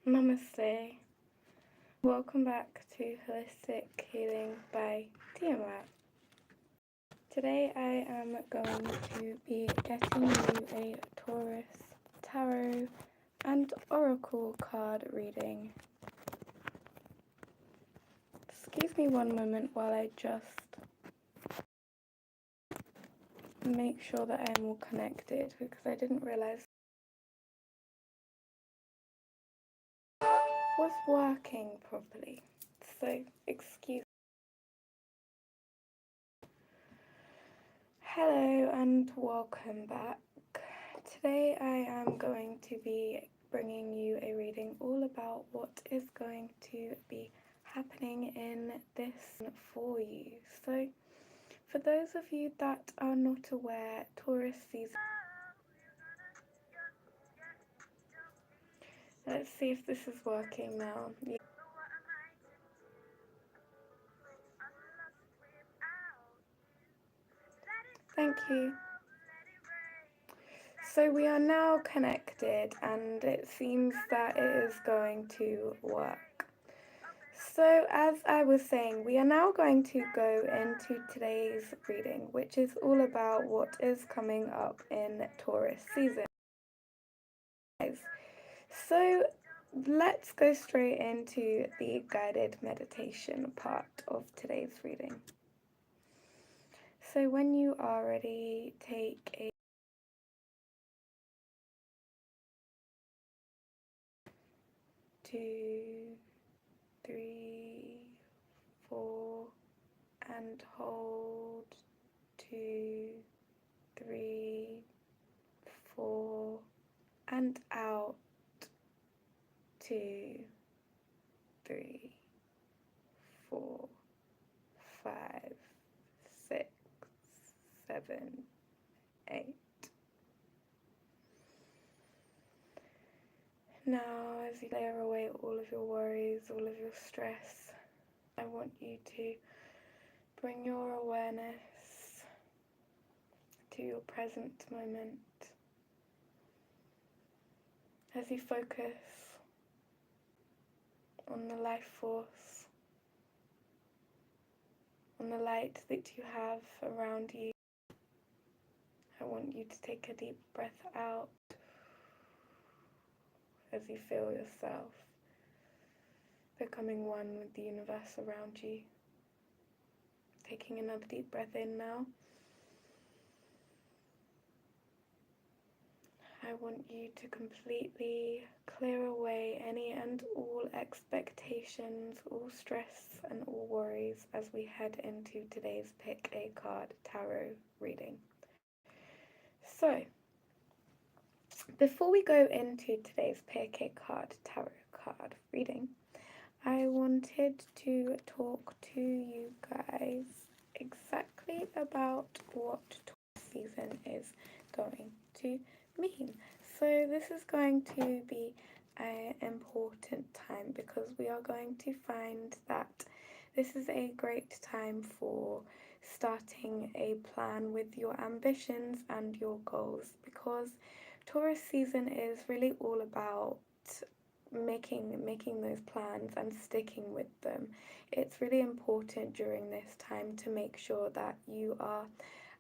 Namaste. Welcome back to Holistic Healing by Tiamat. Today I am going to be getting you a Taurus, tarot and oracle card reading. Excuse me one moment while I just make sure that I am all connected, because I didn't realize it was working properly. So excuse. Hello and welcome back. Today I am going to be bringing you a reading all about what is going to be happening in this for you. So for those of you that are not aware, Taurus season. Let's see if this is working now. Thank you. So we are now connected and it seems that it is going to work. So as I was saying, we are now going to go into today's reading, which is all about what is coming up in Taurus season. So let's go straight into the guided meditation part of today's reading. So when you are ready, take a 2, 3, 4, and hold 2, 3, 4, and out 2, 3, 4, 5, 6, 7, 8. Now, as you clear away all of your worries, all of your stress, I want you to bring your awareness to your present moment as you focus on the life force, on the light that you have around you. I want you to take a deep breath out as you feel yourself becoming one with the universe around you. Taking another deep breath in now. I want you to completely clear away any and all expectations, all stress and all worries as we head into today's Pick a Card Tarot reading. So, before we go into today's Pick a Card Tarot card reading, I wanted to talk to you guys exactly about what Taurus season is going to mean. So this is going to be an important time because we are going to find that this is a great time for starting a plan with your ambitions and your goals, because Taurus season is really all about making those plans and sticking with them. It's really important during this time to make sure that you are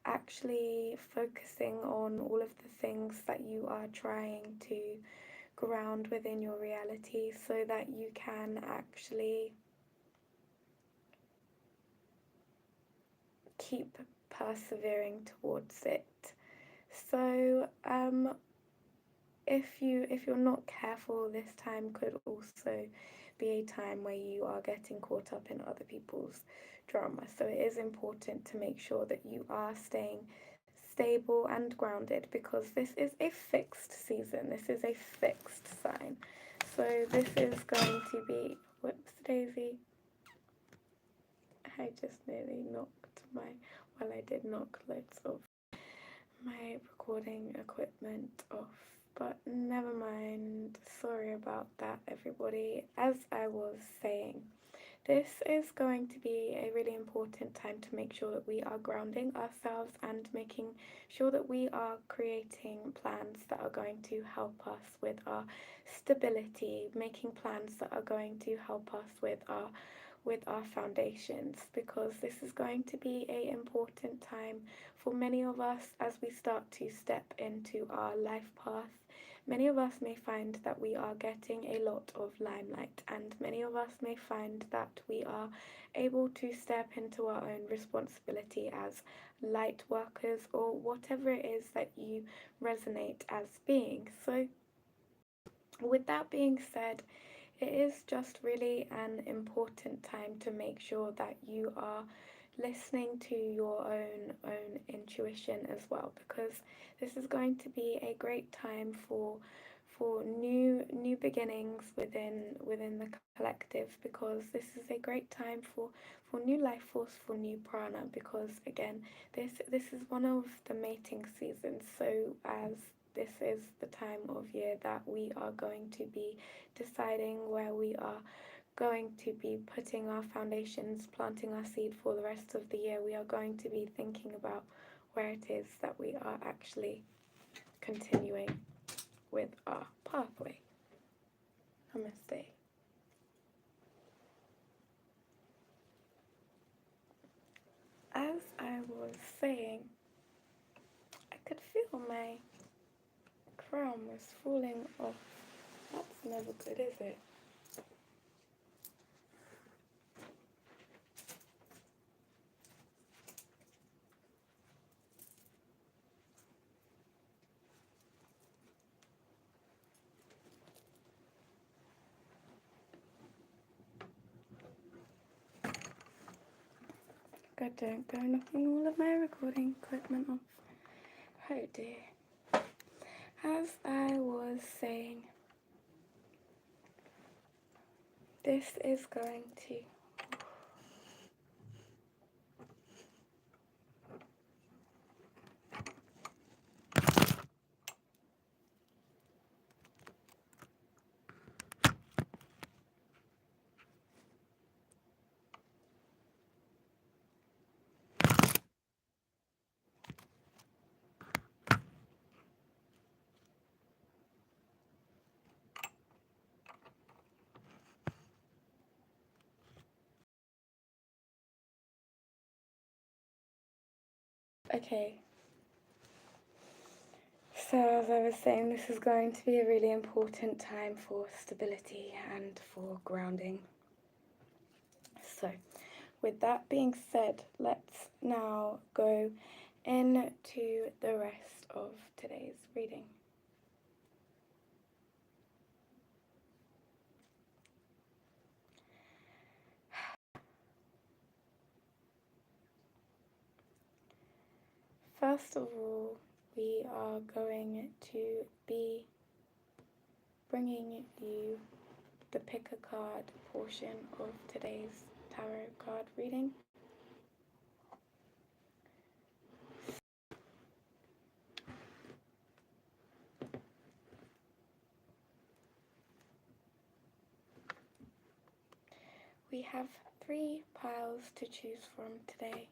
actually focusing on all of the things that you are trying to ground within your reality so that you can actually keep persevering towards it. So if you're not careful, this time could also be a time where you are getting caught up in other people's drama. So it is important to make sure that you are staying stable and grounded, because this is a fixed season. This is a fixed sign. So this is going to be, whoops daisy, I just nearly knocked I did knock loads of my recording equipment off, but never mind. Sorry about that, everybody. As I was saying, This is going to be a really important time to make sure that we are grounding ourselves and making sure that we are creating plans that are going to help us with our stability, making plans that are going to help us with our foundations, because this is going to be a important time for many of us as we start to step into our life path. Many of us may find that we are getting a lot of limelight, and many of us may find that we are able to step into our own responsibility as light workers, or whatever it is that you resonate as being. So, with that being said, it is just really an important time to make sure that you are listening to your own intuition as well, because this is going to be a great time for new beginnings within the collective, because this is a great time for new life force, for new prana, because again, this is one of the mating seasons. So as this is the time of year that we are going to be deciding where we are going to be putting our foundations, planting our seed for the rest of the year, we are going to be thinking about where it is that we are actually continuing with our pathway. Namaste. As I was saying, I could feel my crown was falling off. That's never good, is it? God, don't go knocking all of my recording equipment off. Oh dear. As I was saying, this is going to okay. So as I was saying, this is going to be a really important time for stability and for grounding. So with that being said, let's now go into the rest of today's reading. First of all, we are going to be bringing you the pick a card portion of today's tarot card reading. We have 3 piles to choose from today.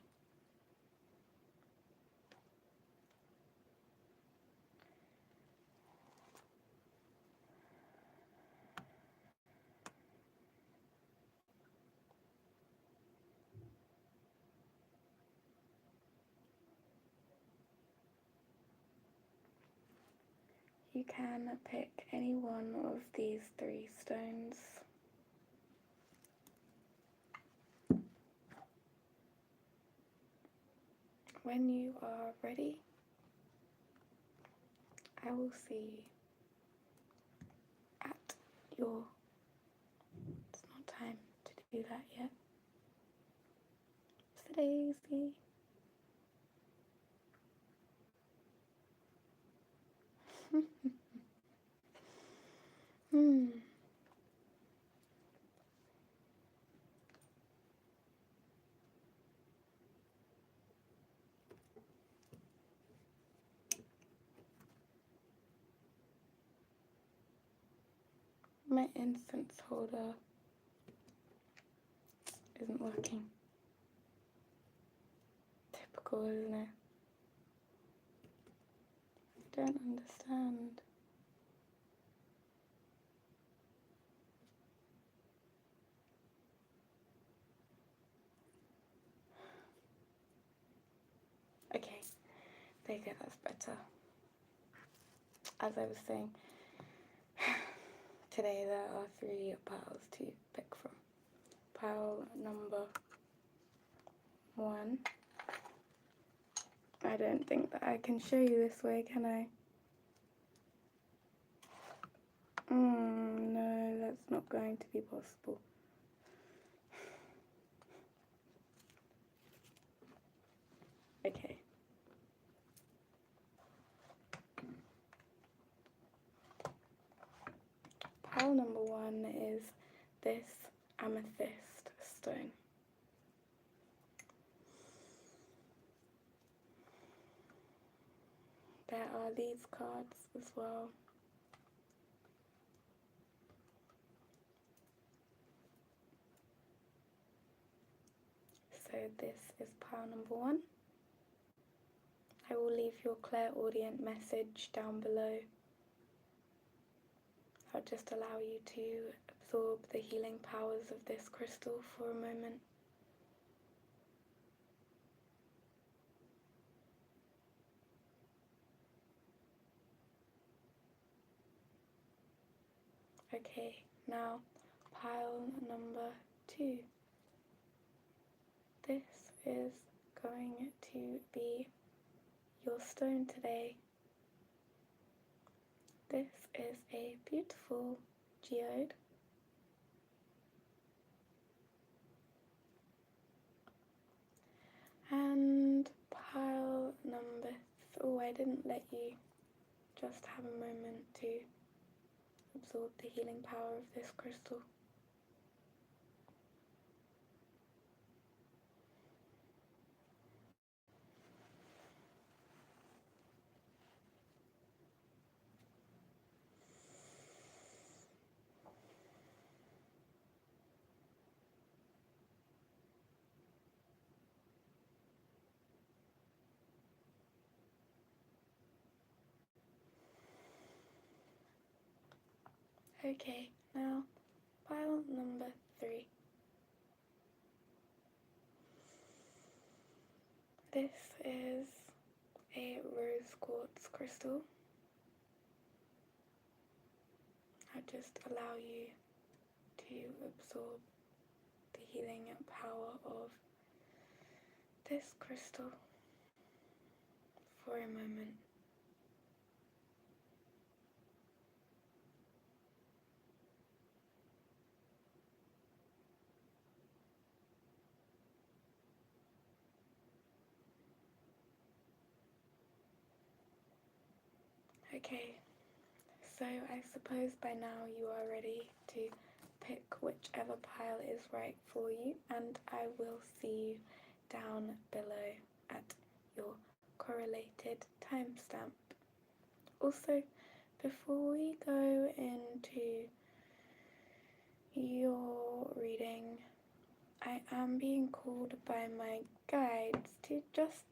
You can pick any one of these 3 stones. When you are ready, I will see at your... It's not time to do that yet. It's a daisy. My incense holder isn't working. Typical, isn't it? I don't understand. Okay, there you go, that's better. As I was saying, today there are 3 piles to pick from. Pile number 1. I don't think that I can show you this way, can I? No, that's not going to be possible. Okay. Pile number 1 is this amethyst stone. There are these cards as well. So this is pile number 1. I will leave your ClairAudience message down below. I'll just allow you to absorb the healing powers of this crystal for a moment. Okay, now pile number 2. This is going to be your stone today. This is a beautiful geode. And pile number oh, I didn't let you just have a moment to absorb the healing power of this crystal. Okay, now pile number 3. This is a rose quartz crystal. I just allow you to absorb the healing power of this crystal for a moment. Okay, so I suppose by now you are ready to pick whichever pile is right for you, and I will see you down below at your correlated timestamp. Also, before we go into your reading, I am being called by my guides to just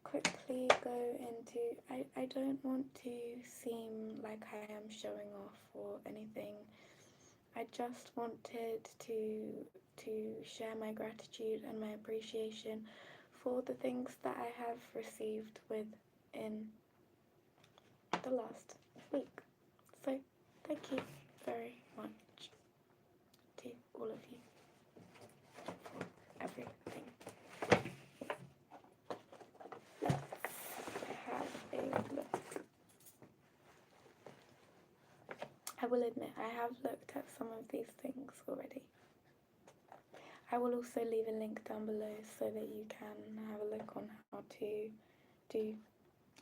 quickly go into, I don't want to seem like I am showing off or anything. I just wanted to share my gratitude and my appreciation for the things that I have received within the last week. So thank you very much to all of you for everything. Let's have a look. I will admit I have looked at some of these things already. I will also leave a link down below so that you can have a look on how to do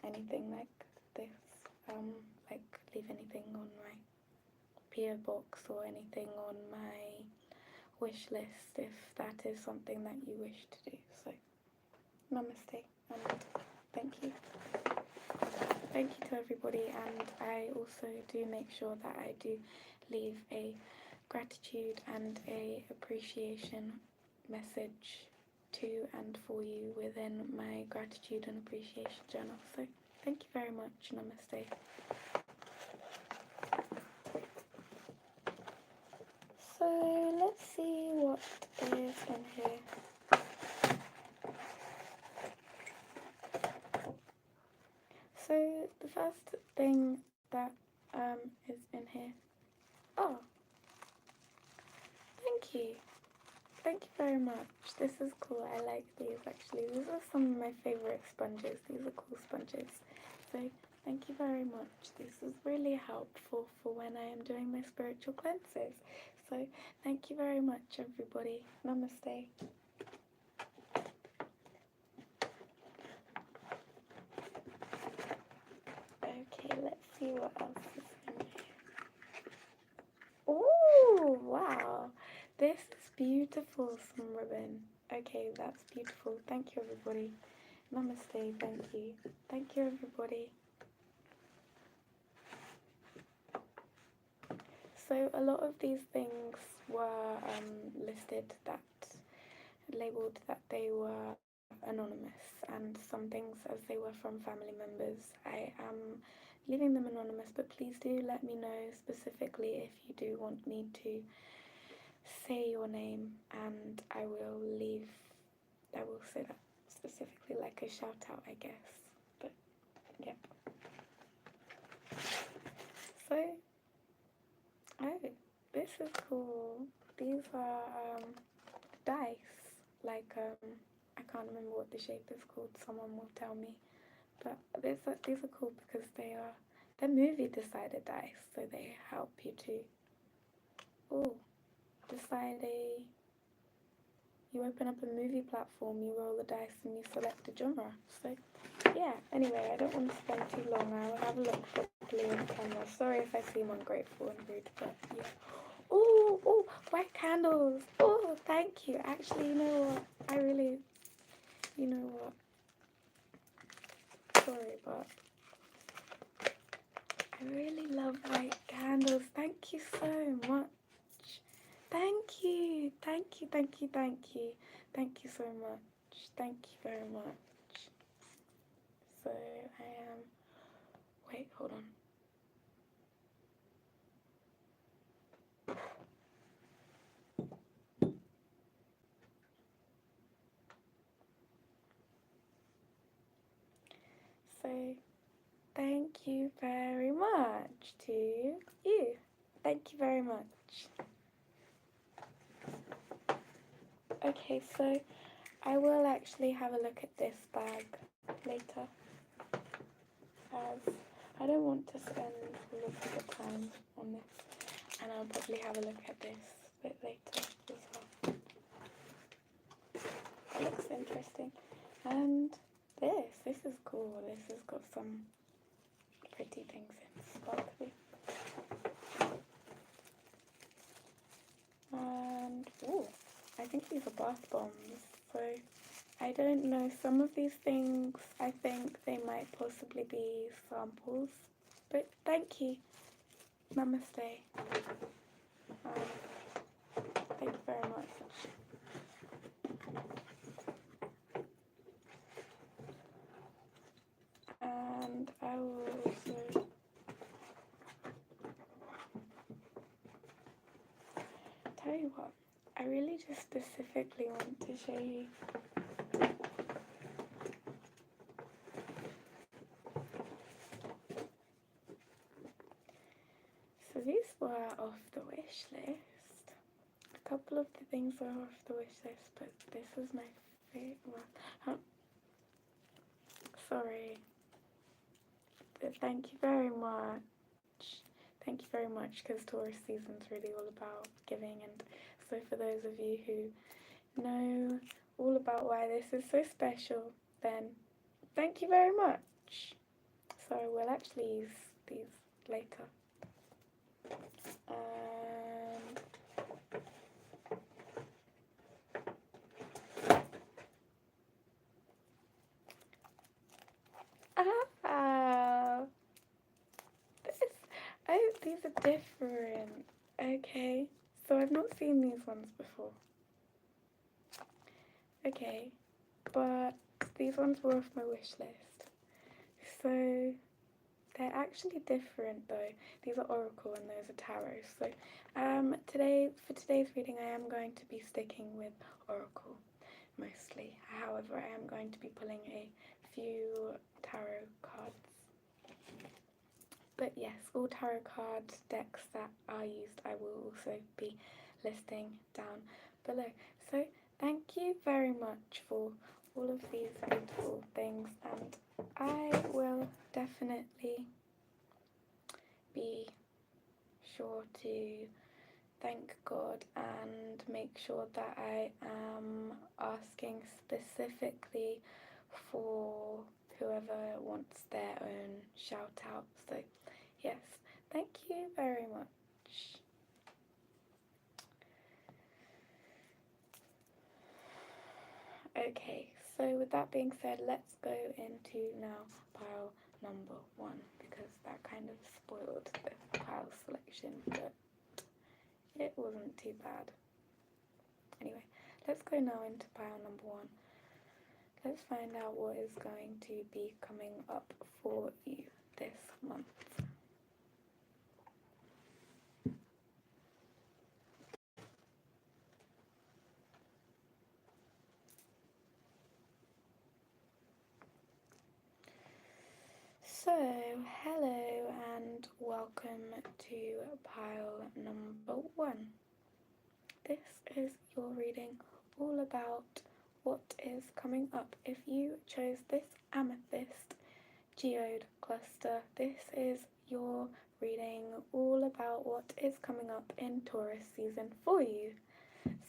anything like this, like leave anything on my PO box or anything on my wish list if that is something that you wish to do. So namaste and thank you. Thank you to everybody, and I also do make sure that I do leave a gratitude and a appreciation message to and for you within my gratitude and appreciation journal. So thank you very much. Namaste. So let's see what is in here. So the first thing that is in here. Oh, thank you. Thank you very much. This is cool. I like these actually. These are some of my favorite sponges. These are cool sponges. So thank you very much. This is really helpful for when I am doing my spiritual cleanses. So thank you very much, everybody. Namaste. Okay, let's see what else is in here. Oh, wow. This is beautiful, some ribbon. Okay, that's beautiful. Thank you, everybody. Namaste. Thank you. Thank you, everybody. So a lot of these things were listed that, labelled that they were anonymous, and some things as they were from family members. I am leaving them anonymous, but please do let me know specifically if you do want me to say your name, and I will say that specifically, like a shout out, I guess. But yeah. So, oh, this is cool. These are dice. Like I can't remember what the shape is called. Someone will tell me. But these are cool because they're movie decider dice, so they help you to decide you open up a movie platform, you roll the dice and you select a genre. So yeah, anyway, I don't want to spend too long. I will have a look properly on camera. Sorry if I seem ungrateful and rude, but yeah. Oh, white candles. Oh, thank you. Actually, you know what? You know what? Sorry, but I really love white candles. Thank you so much. Thank you. Thank you, thank you, thank you. Thank you so much. Thank you very much. So I am... Wait, hold on. So thank you very much to you. Thank you very much. Okay, so I will actually have a look at this bag later, as I don't want to spend all of the time on this, and I'll probably have a look at this a bit later as well. It looks interesting. And this is cool. This has got some pretty things in, sparkly. And ooh, I think these are bath bombs. So I don't know, some of these things, I think they might possibly be samples, but thank you. Namaste. Thank you very much. And I will also tell you what, I really just specifically want to show you so these were off the wish list. A couple of the things were off the wish list, but this is my favorite one. Sorry. But thank you very much. Thank you very much, because Taurus season is really all about giving, and so for those of you who know all about why this is so special, then thank you very much. So I will actually use these later. These are different. Okay, so I've not seen these ones before. Okay, but these ones were off my wish list. So they're actually different though. These are oracle and those are tarot. So for today's reading I am going to be sticking with oracle mostly. However, I am going to be pulling a few tarot cards. But yes, all tarot card decks that are used I will also be listing down below. So thank you very much for all of these beautiful things, and I will definitely be sure to thank God and make sure that I am asking specifically for whoever wants their own shout out. So yes, thank you very much. Okay, so with that being said, let's go into now pile number 1, because that kind of spoiled the pile selection, but it wasn't too bad. Anyway, let's go now into pile number 1. Let's find out what is going to be coming up for you this month. So, hello and welcome to pile number 1. This is your reading all about what is coming up. If you chose this amethyst geode cluster, this is your reading all about what is coming up in Taurus season for you.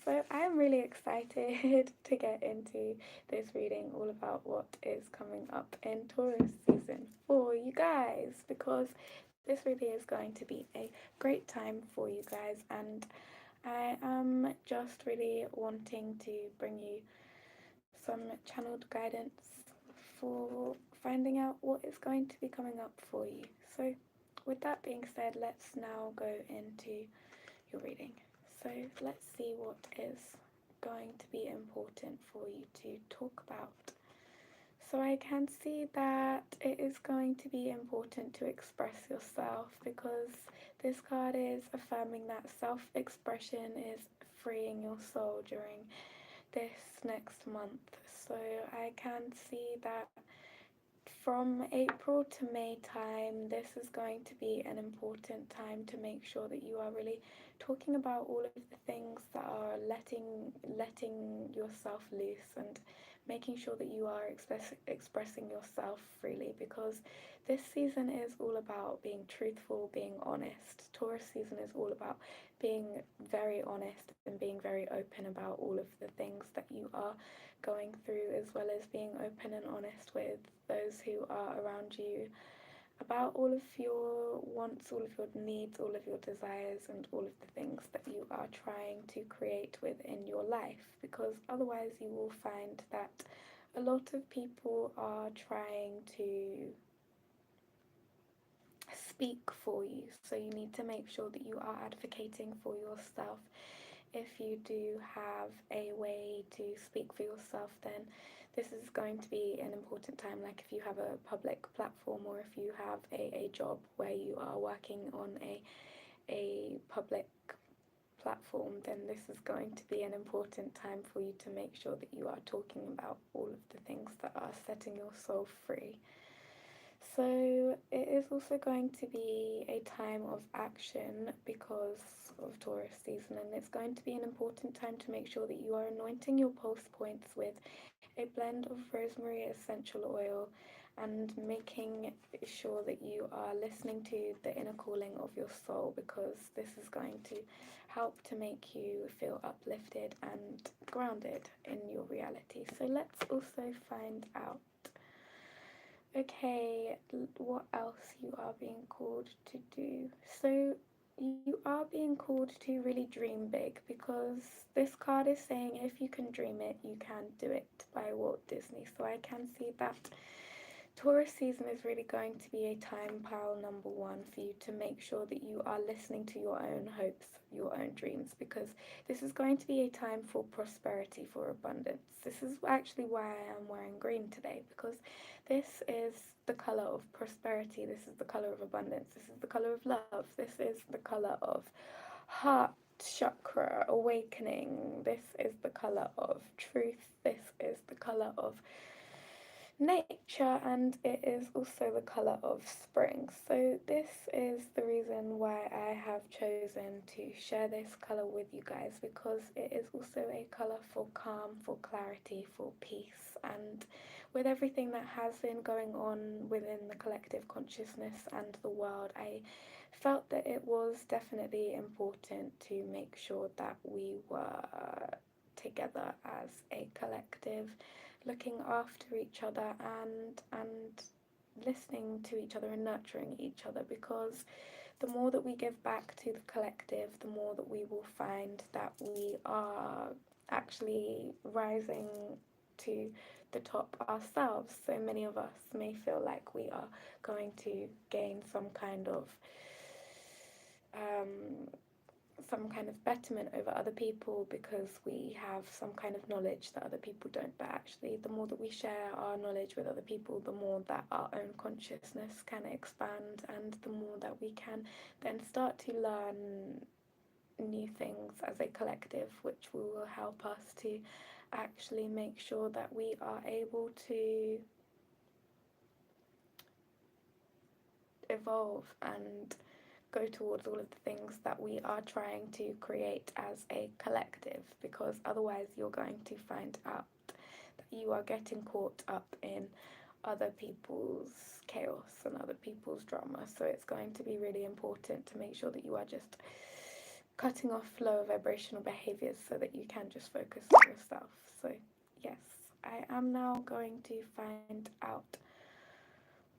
So I'm really excited to get into this reading all about what is coming up in Taurus season for you guys, because this really is going to be a great time for you guys, and I am just really wanting to bring you some channeled guidance for finding out what is going to be coming up for you. So with that being said, let's now go into your reading. So let's see what is going to be important for you to talk about. So I can see that it is going to be important to express yourself, because this card is affirming that self-expression is freeing your soul during this next month. So I can see that from April to May time, this is going to be an important time to make sure that you are really talking about all of the things that are letting yourself loose, and making sure that you are expressing yourself freely, because this season is all about being truthful, being honest. Taurus season is all about being very honest and being very open about all of the things that you are going through, as well as being open and honest with those who are around you about all of your wants, all of your needs, all of your desires, and all of the things that you are trying to create within your life, because otherwise you will find that a lot of people are trying to speak for you. So you need to make sure that you are advocating for yourself. If you do have a way to speak for yourself, then this is going to be an important time. Like if you have a public platform, or if you have a job where you are working on a public platform, then this is going to be an important time for you to make sure that you are talking about all of the things that are setting your soul free. So it is also going to be a time of action because of Taurus season, and it's going to be an important time to make sure that you are anointing your pulse points with a blend of rosemary essential oil, and making sure that you are listening to the inner calling of your soul, because this is going to help to make you feel uplifted and grounded in your reality. So let's also find out, okay, what else you are being called to do. So you are being called to really dream big, because this card is saying if you can dream it, you can do it, by Walt Disney. So I can see that Taurus season is really going to be a time pile number one for you to make sure that you are listening to your own hopes, your own dreams, because this is going to be a time for prosperity, for abundance. This is actually why I am wearing green today, because this is the color of prosperity, this is the color of abundance, this is the color of love, this is the color of heart chakra awakening, this is the color of truth, this is the color of nature, and it is also the color of spring. So this is the reason why I have chosen to share this color with you guys, because it is also a color for calm, for clarity, for peace. And with everything that has been going on within the collective consciousness and the world, I felt that it was definitely important to make sure that we were together as a collective, looking after each other and listening to each other and nurturing each other, because the more that we give back to the collective, the more that we will find that we are actually rising to the top ourselves. So many of us may feel like we are going to gain um, some kind of betterment over other people because we have some kind of knowledge that other people don't. But actually, the more that we share our knowledge with other people, the more that our own consciousness can expand, and the more that we can then start to learn new things as a collective, which will help us to actually make sure that we are able to evolve and go towards all of the things that we are trying to create as a collective, because otherwise you're going to find out that you are getting caught up in other people's chaos and other people's drama. So it's going to be really important to make sure that you are just cutting off lower vibrational behaviors so that you can just focus on yourself. So yes, I am now going to find out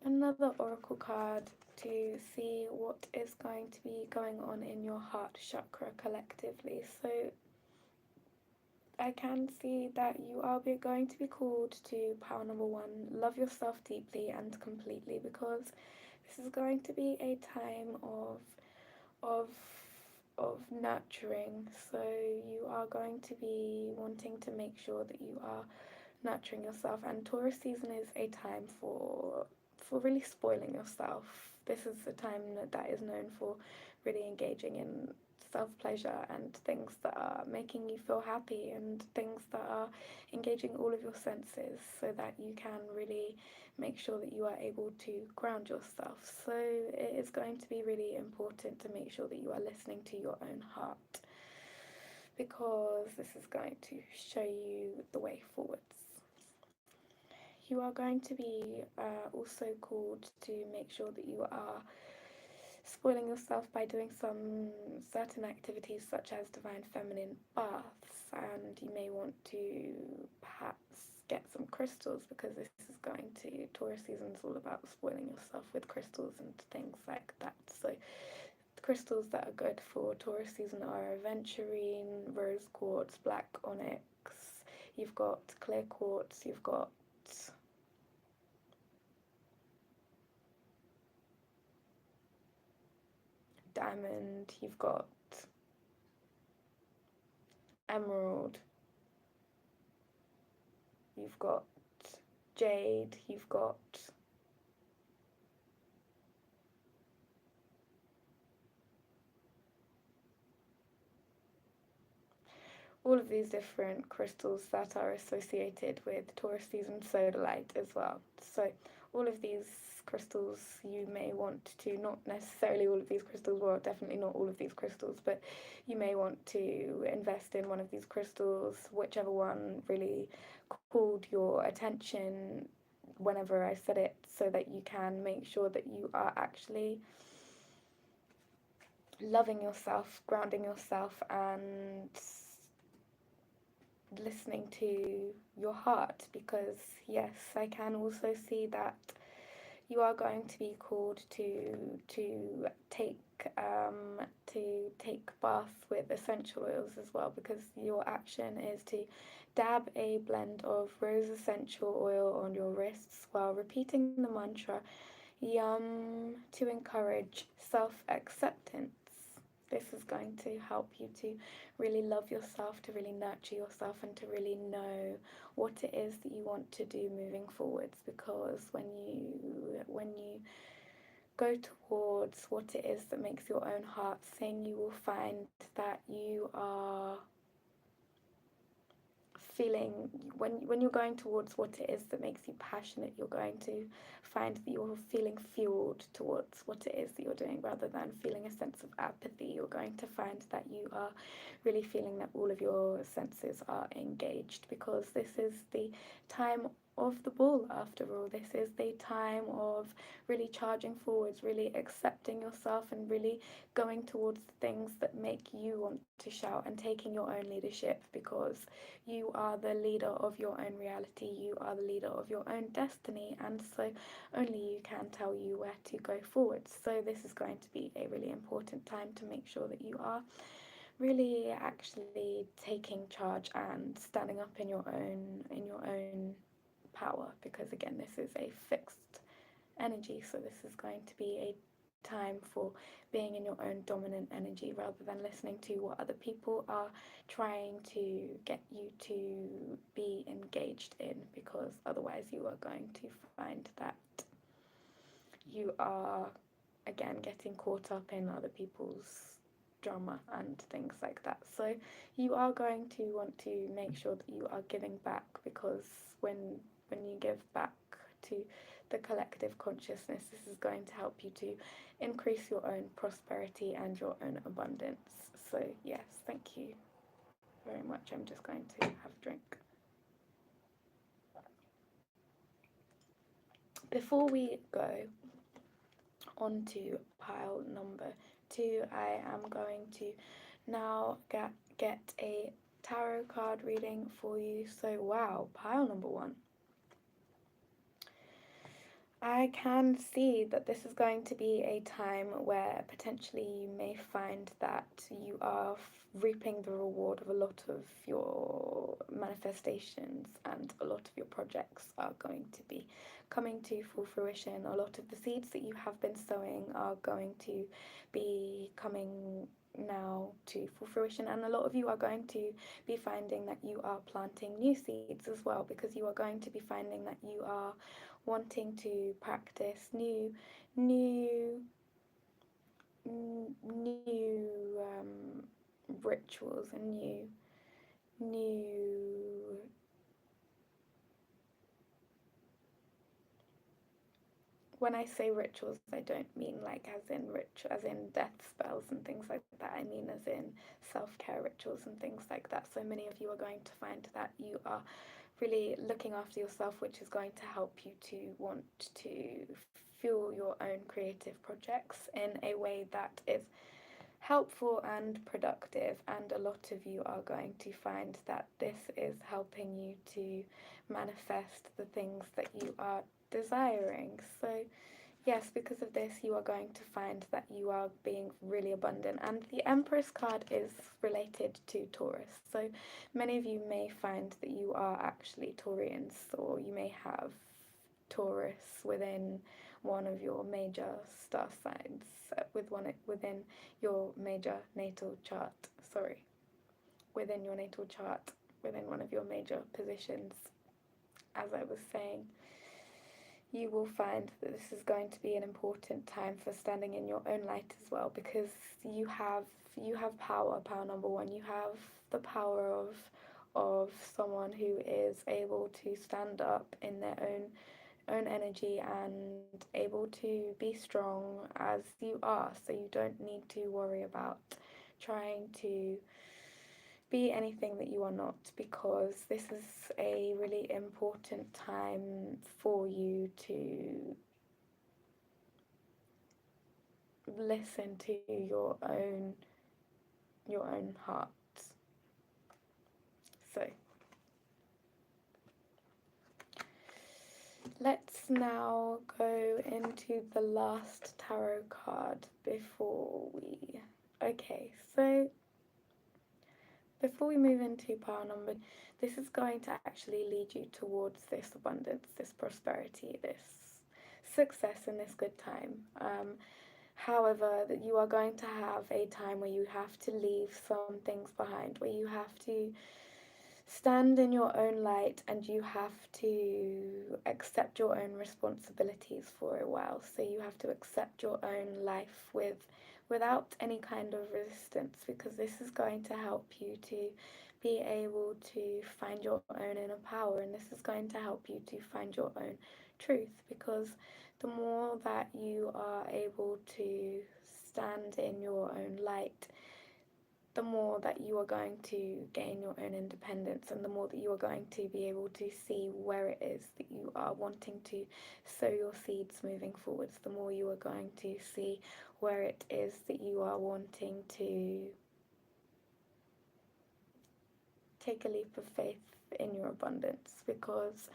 another oracle card to see what is going to be going on in your heart chakra collectively. So I can see that you are going to be called to power number one, love yourself deeply and completely, because this is going to be a time of of nurturing. So you are going to be wanting to make sure that you are nurturing yourself, and Taurus season is a time for really spoiling yourself. This is a time that is known for really engaging in self-pleasure and things that are making you feel happy and things that are engaging all of your senses, so that you can really make sure that you are able to ground yourself. So it is going to be really important to make sure that you are listening to your own heart, because this is going to show you the way forwards. You are going to be also called to make sure that you are spoiling yourself by doing some certain activities such as divine feminine baths, and you may want to perhaps get some crystals, because this is going to, Taurus season is all about spoiling yourself with crystals and things like that. So the crystals that are good for Taurus season are aventurine, rose quartz, black onyx, you've got clear quartz, you've got diamond, you've got emerald, you've got jade, you've got all of these different crystals that are associated with Taurus season sodalite as well. So all of these crystals you may want to, not necessarily all of these crystals, well, definitely not all of these crystals, but you may want to invest in one of these crystals, whichever one really called your attention whenever I said it, so that you can make sure that you are actually loving yourself, grounding yourself, and listening to your heart. Because yes, I can also see that you are going to be called to take to take baths with essential oils as well, because your action is to dab a blend of rose essential oil on your wrists while repeating the mantra Yum, to encourage self-acceptance. This is going to help you to really love yourself, to really nurture yourself, and to really know what it is that you want to do moving forwards. Because when you go towards what it is that makes your own heart sing, you will find that you are feeling, when you're going towards what it is that makes you passionate, you're going to find that you're feeling fueled towards what it is that you're doing, rather than feeling a sense of apathy. You're going to find that you are really feeling that all of your senses are engaged, because this is the time of the ball. After all, this is the time of really charging forwards, really accepting yourself, and really going towards the things that make you want to shout, and taking your own leadership, because you are the leader of your own reality, you are the leader of your own destiny, and so only you can tell you where to go forward. So this is going to be a really important time to make sure that you are really actually taking charge and standing up in your own power, because again, this is a fixed energy, so this is going to be a time for being in your own dominant energy, rather than listening to what other people are trying to get you to be engaged in, because otherwise you are going to find that you are again getting caught up in other people's drama and things like that. So you are going to want to make sure that you are giving back, because when you give back to the collective consciousness, this is going to help you to increase your own prosperity and your own abundance. So yes, thank you very much. I'm just going to have a drink. Before we go on to pile number 2, I am going to now get a tarot card reading for you. So wow, pile number 1. I can see that this is going to be a time where potentially you may find that you are reaping the reward of a lot of your manifestations, and a lot of your projects are going to be coming to full fruition. A lot of the seeds that you have been sowing are going to be coming now to full fruition, and a lot of you are going to be finding that you are planting new seeds as well, because you are going to be finding that you are wanting to practice new rituals and new when I say rituals, I don't mean like as in death spells and things like that. I mean as in self-care rituals and things like that. So many of you are going to find that you are really looking after yourself, which is going to help you to want to fuel your own creative projects in a way that is helpful and productive. And a lot of you are going to find that this is helping you to manifest the things that you are desiring. So yes, because of this, you are going to find that you are being really abundant. And the Empress card is related to Taurus. So many of you may find that you are actually Taurians, or you may have Taurus within one of your major star signs, within your major natal chart. Sorry, within your natal chart, within one of your major positions. As I was saying, you will find that this is going to be an important time for standing in your own light as well, because you have power number 1. You have the power of someone who is able to stand up in their own energy and able to be strong as you are. So you don't need to worry about trying to be anything that you are not, because this is a really important time for you to listen to your own heart. So let's now go into the last tarot card before we Okay, so before we move into pile number, this is going to actually lead you towards this abundance, this prosperity, this success, and this good time. However, that you are going to have a time where you have to leave some things behind, where you have to stand in your own light and you have to accept your own responsibilities for a while. So you have to accept your own life without any kind of resistance, because this is going to help you to be able to find your own inner power, and this is going to help you to find your own truth, because the more that you are able to stand in your own light, the more that you are going to gain your own independence, and the more that you are going to be able to see where it is that you are wanting to sow your seeds moving forwards, the more you are going to see where it is that you are wanting to take a leap of faith in your abundance. Because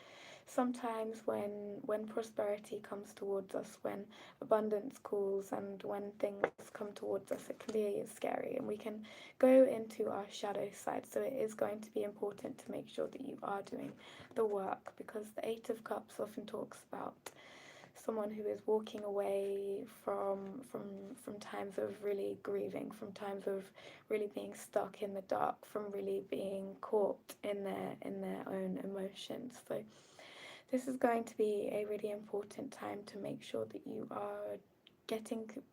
sometimes when prosperity comes towards us, when abundance calls, and when things come towards us, it can be scary and we can go into our shadow side. So it is going to be important to make sure that you are doing the work, because the Eight of Cups often talks about someone who is walking away from times of really grieving, from times of really being stuck in the dark, from really being caught in their own emotions. So this is going to be a really important time to make sure that you are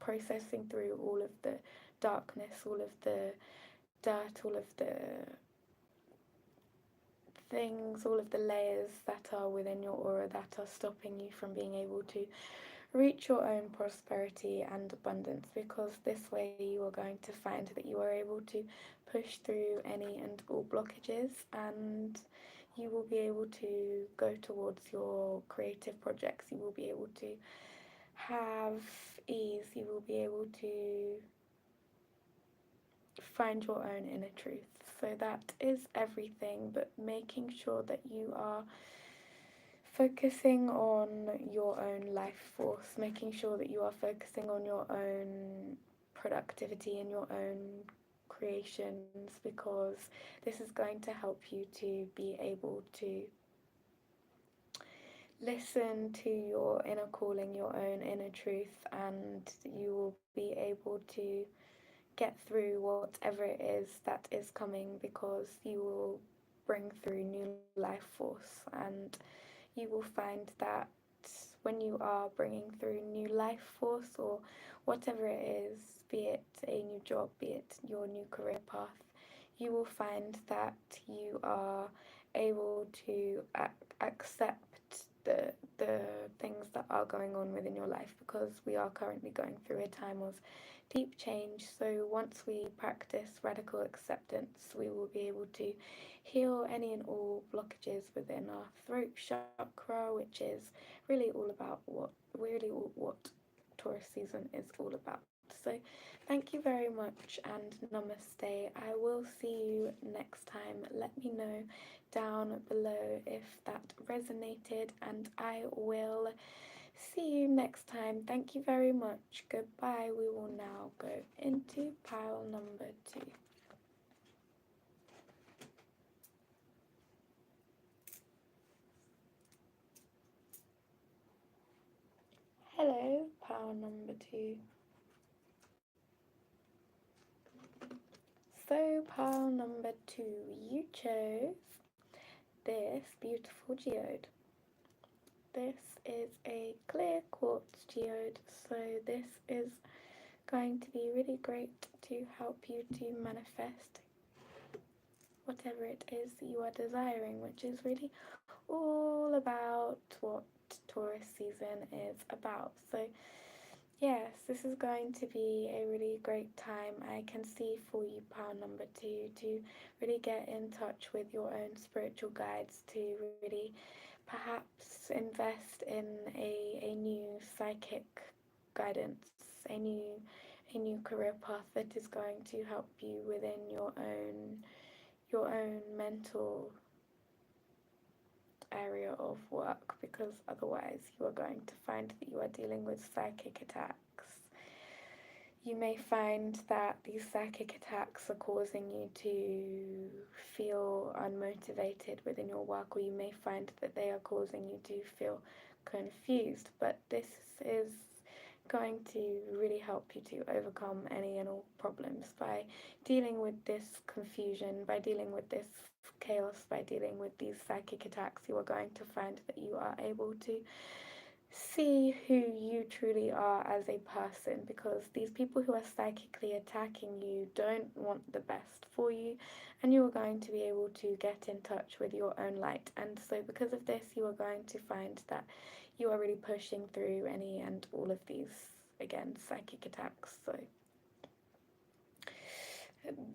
processing through all of the darkness, all of the dirt, all of the things, all of the layers that are within your aura that are stopping you from being able to reach your own prosperity and abundance, because this way you are going to find that you are able to push through any and all blockages, and you will be able to go towards your creative projects. You will be able to have ease. You will be able to find your own inner truth. So that is everything, but making sure that you are focusing on your own life force, making sure that you are focusing on your own productivity and your own creations, because this is going to help you to be able to listen to your inner calling, your own inner truth, and you will be able to get through whatever it is that is coming, because you will bring through new life force, and you will find that when you are bringing through new life force, or whatever it is, be it a new job, be it your new career path, you will find that you are able to accept the things that are going on within your life, because we are currently going through a time of deep change. So once we practice radical acceptance, we will be able to heal any and all blockages within our throat chakra, which is what Taurus season is all about. So thank you very much and namaste. I will see you next time. Let me know down below if that resonated, and I will see you next time. Thank you very much. Goodbye. We will now go into pile number 2. Hello, pile number 2. So pile number 2, you chose this beautiful geode. This is a clear quartz geode, so this is going to be really great to help you to manifest whatever it is that you are desiring, which is really all about what Taurus season is about. So yes, this is going to be a really great time. I can see for you, pile number 2, to really get in touch with your own spiritual guides, to really perhaps invest in a new psychic guidance, a new career path that is going to help you within your own mental area of work, because otherwise you are going to find that you are dealing with psychic attacks. You may find that these psychic attacks are causing you to feel unmotivated within your work, or you may find that they are causing you to feel confused. But this is going to really help you to overcome any and all problems by dealing with this confusion, by dealing with this chaos, by dealing with these psychic attacks. You are going to find that you are able to see who you truly are as a person, because these people who are psychically attacking you don't want the best for you, and you are going to be able to get in touch with your own light. And so because of this, you are going to find that you are really pushing through any and all of these, again, psychic attacks. So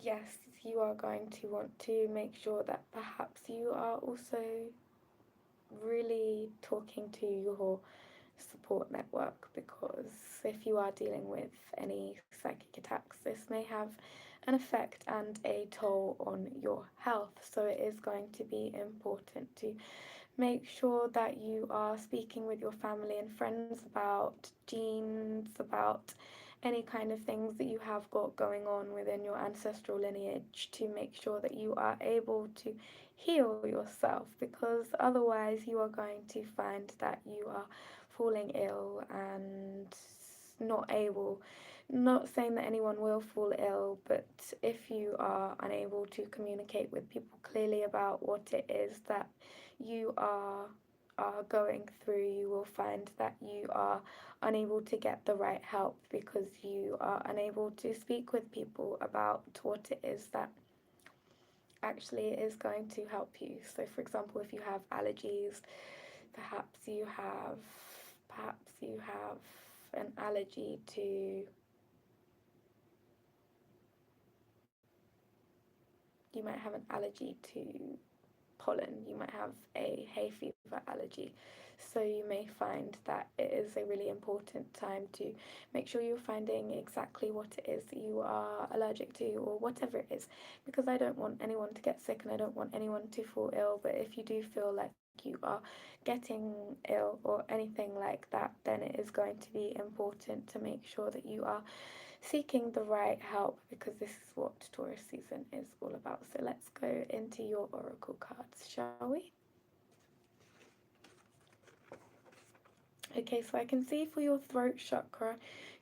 yes, you are going to want to make sure that perhaps you are also really talking to your support network, because if you are dealing with any psychic attacks, this may have an effect and a toll on your health. So it is going to be important to make sure that you are speaking with your family and friends about genes, about any kind of things that you have got going on within your ancestral lineage, to make sure that you are able to heal yourself, because otherwise you are going to find that you are falling ill and not able, not saying that anyone will fall ill, but if you are unable to communicate with people clearly about what it is that you are going through, you will find that you are unable to get the right help, because you are unable to speak with people about what it is that actually is going to help you. So for example, if you have allergies, perhaps you have an allergy to, you might have an allergy to pollen, you might have a hay fever allergy. So you may find that it is a really important time to make sure you're finding exactly what it is that you are allergic to, or whatever it is, because I don't want anyone to get sick and I don't want anyone to fall ill. But if you do feel like you are getting ill or anything like that, then it is going to be important to make sure that you are seeking the right help, because this is what Taurus season is all about. So let's go into your oracle cards, shall we? Okay, so I can see for your throat chakra,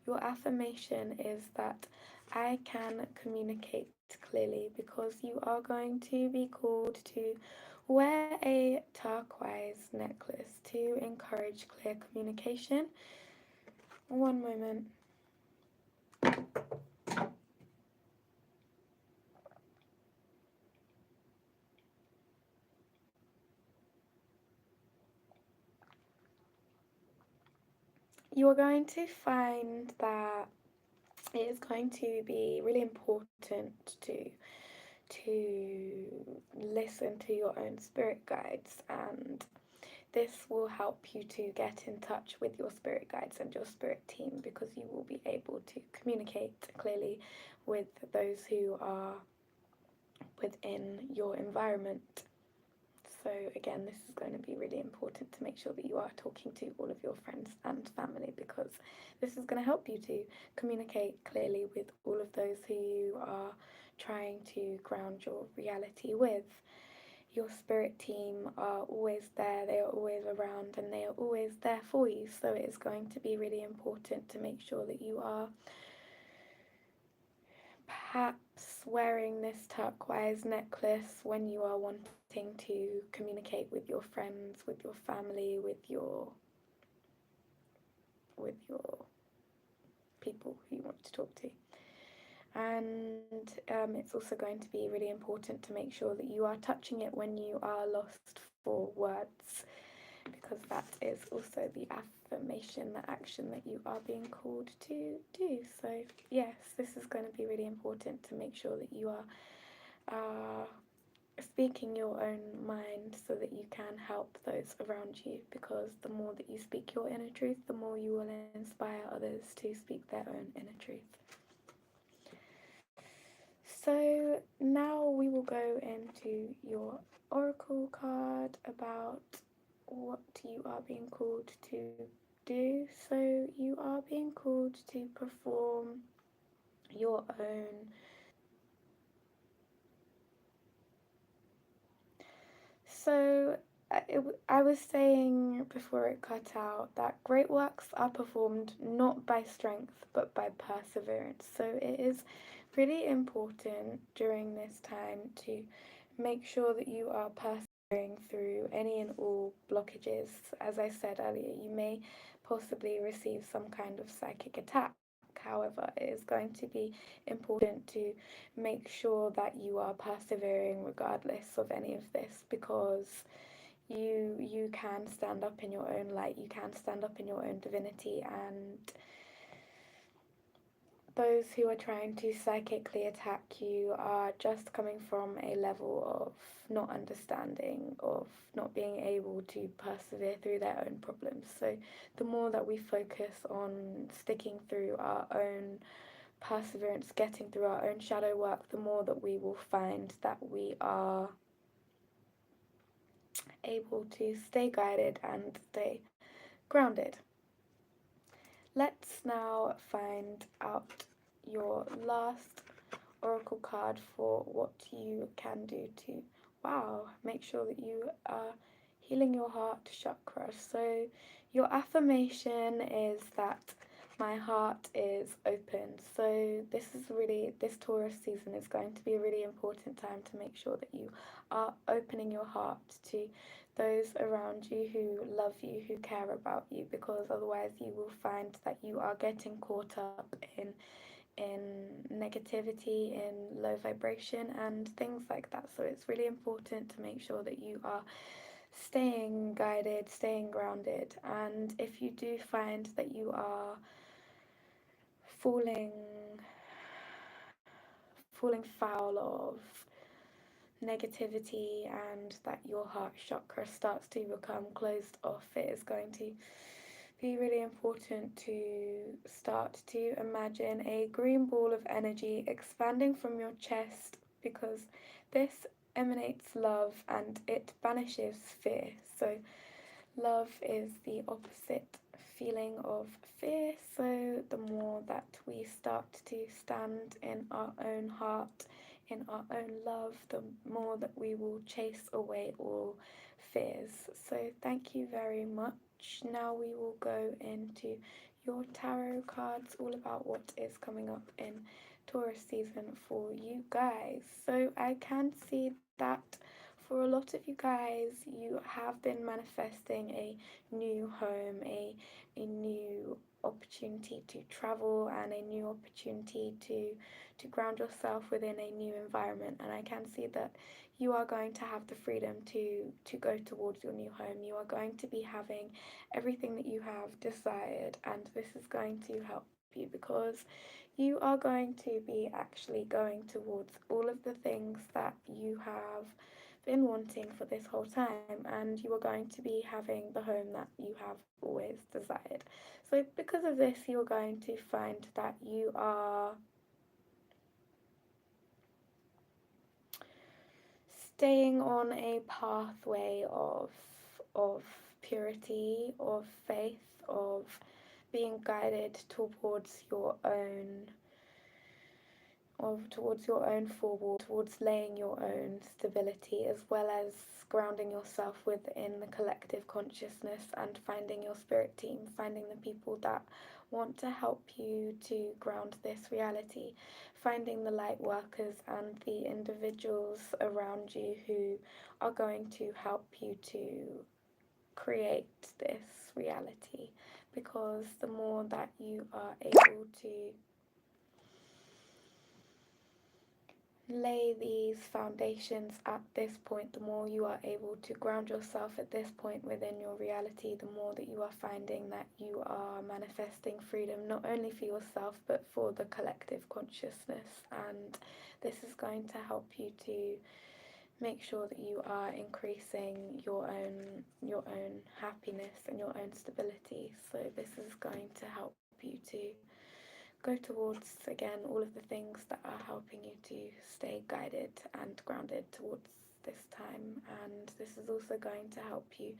your affirmation is that I can communicate clearly, because you are going to be called to wear a turquoise necklace to encourage clear communication. One moment. You are going to find that it is going to be really important to listen to your own spirit guides, and this will help you to get in touch with your spirit guides and your spirit team, because you will be able to communicate clearly with those who are within your environment. So again, this is going to be really important to make sure that you are talking to all of your friends and family, because this is going to help you to communicate clearly with all of those who you are trying to ground your reality with. Your spirit team are always there, they are always around, and they are always there for you. So it is going to be really important to make sure that you are perhaps wearing this turquoise necklace when you are wanting to communicate with your friends, with your family, with your people who you want to talk to. And it's also going to be really important to make sure that you are touching it when you are lost for words, because that is also the affirmation, the action that you are being called to do. So yes, this is going to be really important to make sure that you are speaking your own mind, so that you can help those around you, because the more that you speak your inner truth, the more you will inspire others to speak their own inner truth. So now we will go into your oracle card about what you are being called to do. So you are being called to perform your own. So I was saying before it cut out that great works are performed not by strength but by perseverance. So it is really important during this time to make sure that you are persevering through any and all blockages. As I said earlier, you may possibly receive some kind of psychic attack. However, it is going to be important to make sure that you are persevering regardless of any of this, because you can stand up in your own light, you can stand up in your own divinity, and those who are trying to psychically attack you are just coming from a level of not understanding, of not being able to persevere through their own problems. So the more that we focus on sticking through our own perseverance, getting through our own shadow work, the more that we will find that we are able to stay guided and stay grounded. Let's now find out your last oracle card for what you can do to, wow, make sure that you are healing your heart chakra. So your affirmation is that my heart is open. So this Taurus season is going to be a really important time to make sure that you are opening your heart to those around you who love you, who care about you, because otherwise you will find that you are getting caught up in negativity, in low vibration, and things like that. So it's really important to make sure that you are staying guided, staying grounded. And if you do find that you are falling falling foul of negativity and that your heart chakra starts to become closed off, it is going to be really important to start to imagine a green ball of energy expanding from your chest, because this emanates love and it banishes fear. So love is the opposite feeling of fear. So the more that we start to stand in our own heart, in our own love, the more that we will chase away all fears. So thank you very much. Now we will go into your tarot cards, all about what is coming up in Taurus season for you guys. So I can see that for a lot of you guys, you have been manifesting a new home, a new opportunity to travel, and a new opportunity to ground yourself within a new environment. And I can see that you are going to have the freedom to go towards your new home. You are going to be having everything that you have desired, and this is going to help you, because you are going to be actually going towards all of the things that you have been wanting for this whole time, and you are going to be having the home that you have always desired. So because of this, you're going to find that you are staying on a pathway of purity, of faith, of being guided towards your own, towards your own forward, towards laying your own stability, as well as grounding yourself within the collective consciousness and finding your spirit team, finding the people that want to help you to ground this reality, finding the light workers and the individuals around you who are going to help you to create this reality, because the more that you are able to lay these foundations at this point, the more you are able to ground yourself at this point within your reality, the more that you are finding that you are manifesting freedom, not only for yourself but for the collective consciousness. And this is going to help you to make sure that you are increasing your own happiness and your own stability. So this is going to help you to go towards, again, all of the things that are helping you to stay guided and grounded towards this time. And this is also going to help you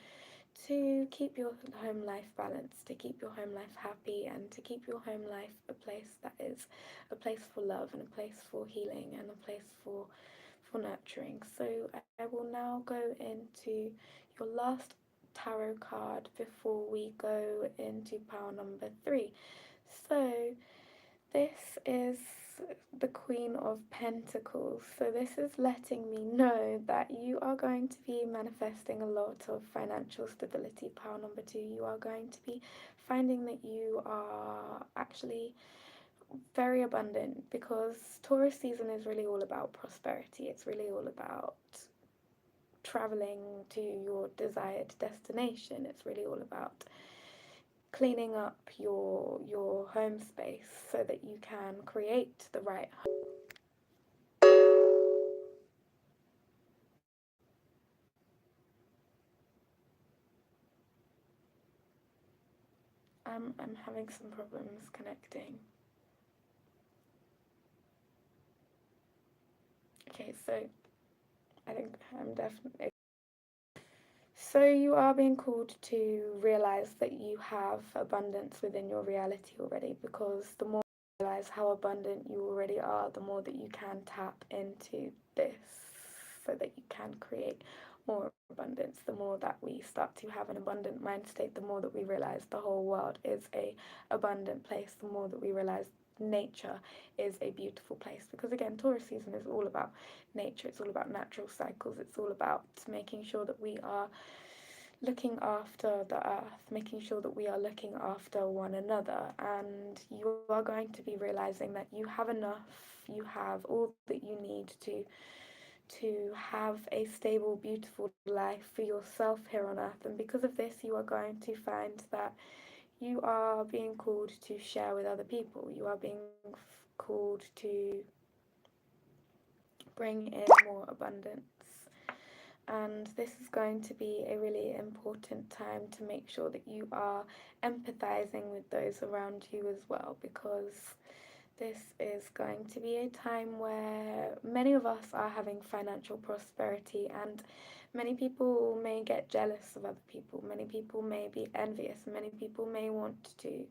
to keep your home life balanced, to keep your home life happy, and to keep your home life a place that is a place for love and a place for healing and a place for nurturing. So I will now go into your last tarot card before we go into pile number 3. So this is the Queen of Pentacles. So this is letting me know that you are going to be manifesting a lot of financial stability. Pile number 2, you are going to be finding that you are actually very abundant, because Taurus season is really all about prosperity. It's really all about traveling to your desired destination. It's really all about cleaning up your home space so that you can create the right home. I'm having some problems connecting. Okay, so I think I'm definitely... So you are being called to realize that you have abundance within your reality already, because the more you realize how abundant you already are, the more that you can tap into this so that you can create more abundance. The more that we start to have an abundant mind state, the more that we realize the whole world is a abundant place, the more that we realize nature is a beautiful place. Because again, Taurus season is all about nature, it's all about natural cycles, it's all about making sure that we are looking after the earth, making sure that we are looking after one another. And you are going to be realizing that you have enough, you have all that you need to have a stable, beautiful life for yourself here on earth. And because of this, you are going to find that you are being called to share with other people. You are being called to bring in more abundance. And this is going to be a really important time to make sure that you are empathizing with those around you as well, because this is going to be a time where many of us are having financial prosperity, and many people may get jealous of other people, many people may be envious, many people may want to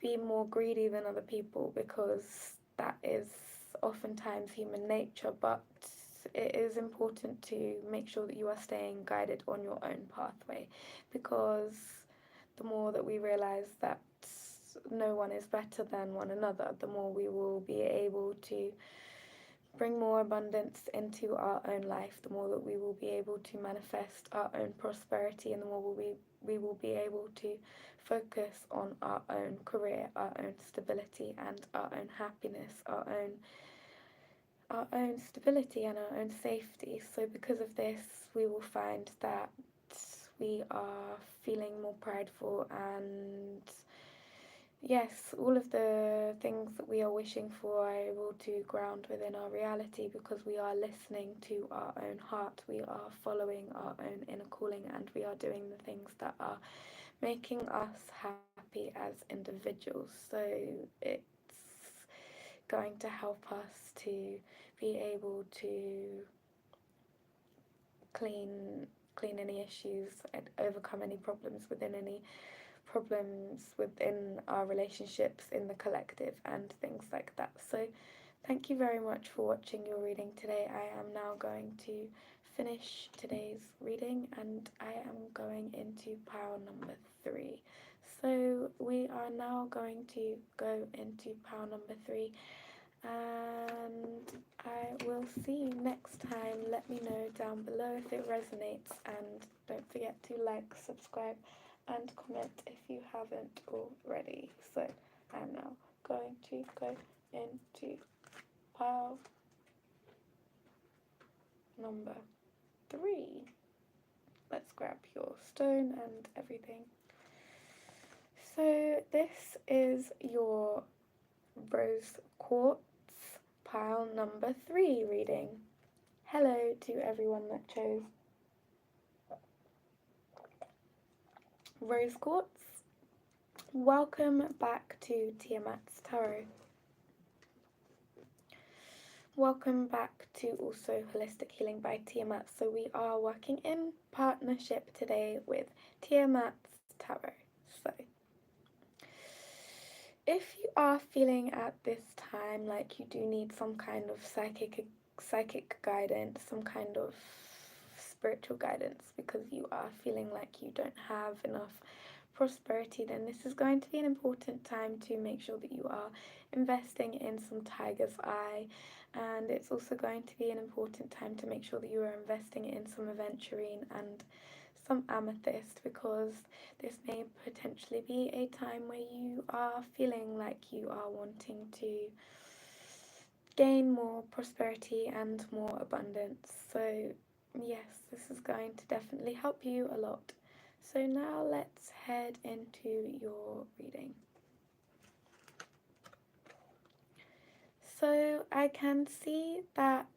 be more greedy than other people, because that is oftentimes human nature. But it is important to make sure that you are staying guided on your own pathway, because the more that we realize that no one is better than one another, the more we will be able to bring more abundance into our own life, the more that we will be able to manifest our own prosperity, and the more we will be able to focus on our own career, our own stability, and our own happiness, our own stability and our own safety. So because of this, we will find that we are feeling more prideful, and yes, all of the things that we are wishing for are able to ground within our reality, because we are listening to our own heart, we are following our own inner calling, and we are doing the things that are making us happy as individuals. So it's going to help us to be able to clean any issues and overcome any problems within our relationships in the collective and things like that. So thank you very much for watching your reading today. I am now going to finish today's reading, and I am going into pile number 3. So we are now going to go into pile number 3, and I will see you next time. Let me know down below if it resonates, and don't forget to like, subscribe, and comment if you haven't already. So I'm now going to go into pile number 3. Let's grab your stone and everything. So this is your rose quartz pile number 3 reading. Hello to everyone that chose rose quartz. Welcome back to Tiamat's Tarot. Welcome back to also Holistic Healing by Tiamat. So we are working in partnership today with Tiamat's Tarot. So if you are feeling at this time like you do need some kind of psychic guidance, some kind of spiritual guidance, because you are feeling like you don't have enough prosperity, then this is going to be an important time to make sure that you are investing in some tiger's eye, and it's also going to be an important time to make sure that you are investing in some aventurine and some amethyst, because this may potentially be a time where you are feeling like you are wanting to gain more prosperity and more abundance. So yes, this is going to definitely help you a lot. So now let's head into your reading. So I can see that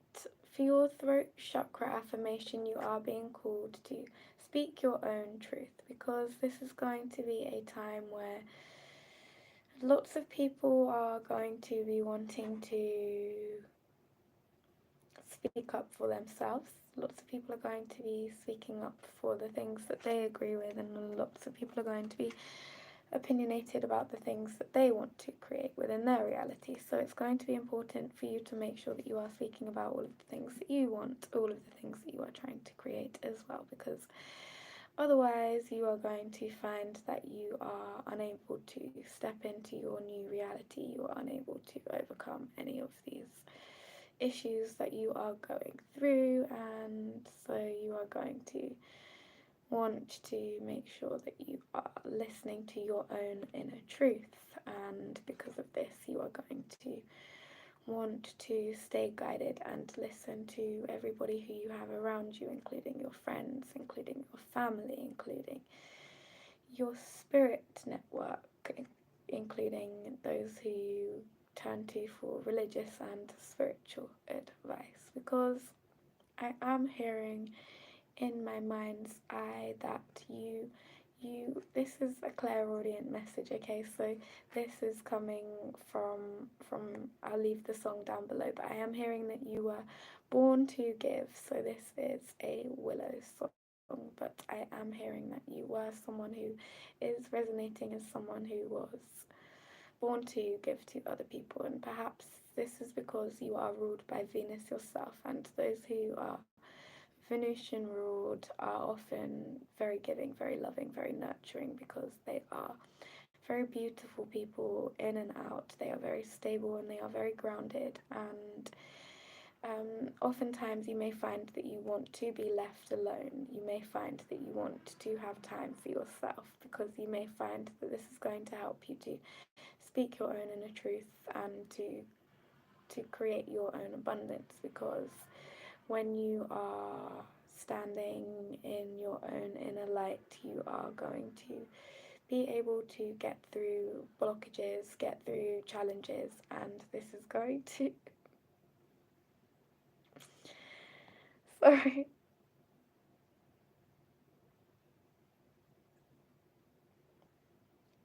for your throat chakra affirmation, you are being called to speak your own truth, because this is going to be a time where lots of people are going to be wanting to speak up for themselves. Lots of people are going to be speaking up for the things that they agree with, and lots of people are going to be opinionated about the things that they want to create within their reality. So it's going to be important for you to make sure that you are speaking about all of the things that you want, all of the things that you are trying to create as well, because otherwise you are going to find that you are unable to step into your new reality. You are unable to overcome any of these issues that you are going through, and so you are going to want to make sure that you are listening to your own inner truth, and because of this you are going to want to stay guided and listen to everybody who you have around you, including your friends, including your family, including your spirit network, including those who you turn to for religious and spiritual advice, because I am hearing in my mind's eye that you this is a clairaudient message, okay? So this is coming from I'll leave the song down below, but I am hearing that you were born to give. So this is a Willow song, but I am hearing that you were someone who is resonating as someone who was born to give to other people, and perhaps this is because you are ruled by Venus yourself, and those who are Venusian ruled are often very giving, very loving, very nurturing, because they are very beautiful people in and out. They are very stable and they are very grounded, and oftentimes you may find that you want to be left alone. You may find that you want to have time for yourself, because you may find that this is going to help you to speak your own inner truth and to create your own abundance, because when you are standing in your own inner light, you are going to be able to get through blockages, get through challenges, and this is going to sorry.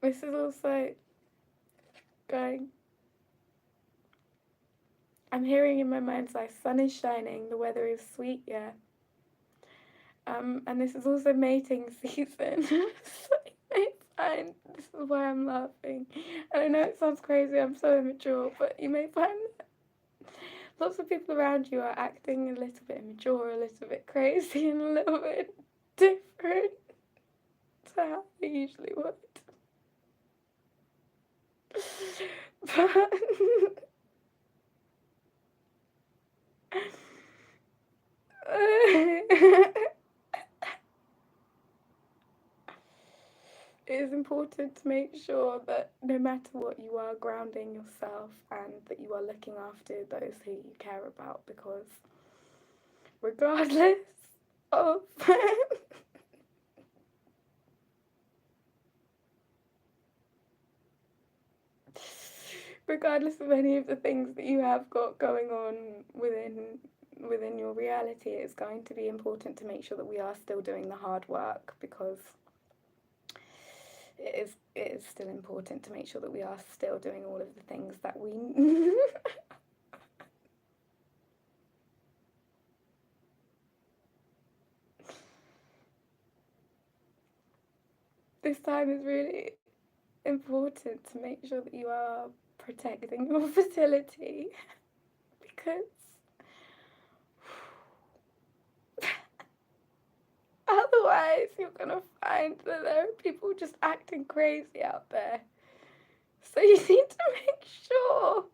This is also going, I'm hearing in my mind's eye, sun is shining, the weather is sweet, yeah. And this is also mating season. So it's fine. This is why I'm laughing. And I know it sounds crazy, I'm so immature, but you may find that lots of people around you are acting a little bit immature, a little bit crazy, and a little bit different to how they usually would. But it is important to make sure that no matter what, you are grounding yourself and that you are looking after those who you care about, because regardless of regardless of any of the things that you have got going on within your reality, it's going to be important to make sure that we are still doing the hard work, because it is still important to make sure that we are still doing all of the things that we this time is really important to make sure that you are protecting your fertility because otherwise you're gonna find that there are people just acting crazy out there. So you need to make sure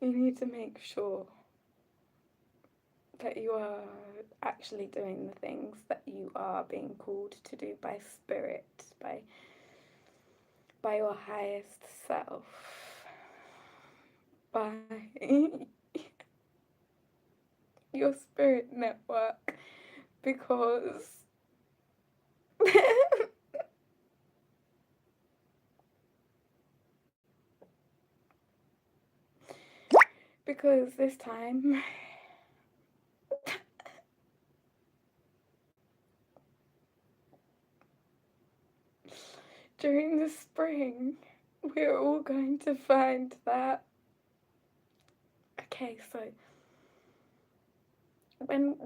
you need to make sure that you are actually doing the things that you are being called to do by spirit, by your highest self, by your spirit network, because because this time during the spring we're all going to find that okay, so when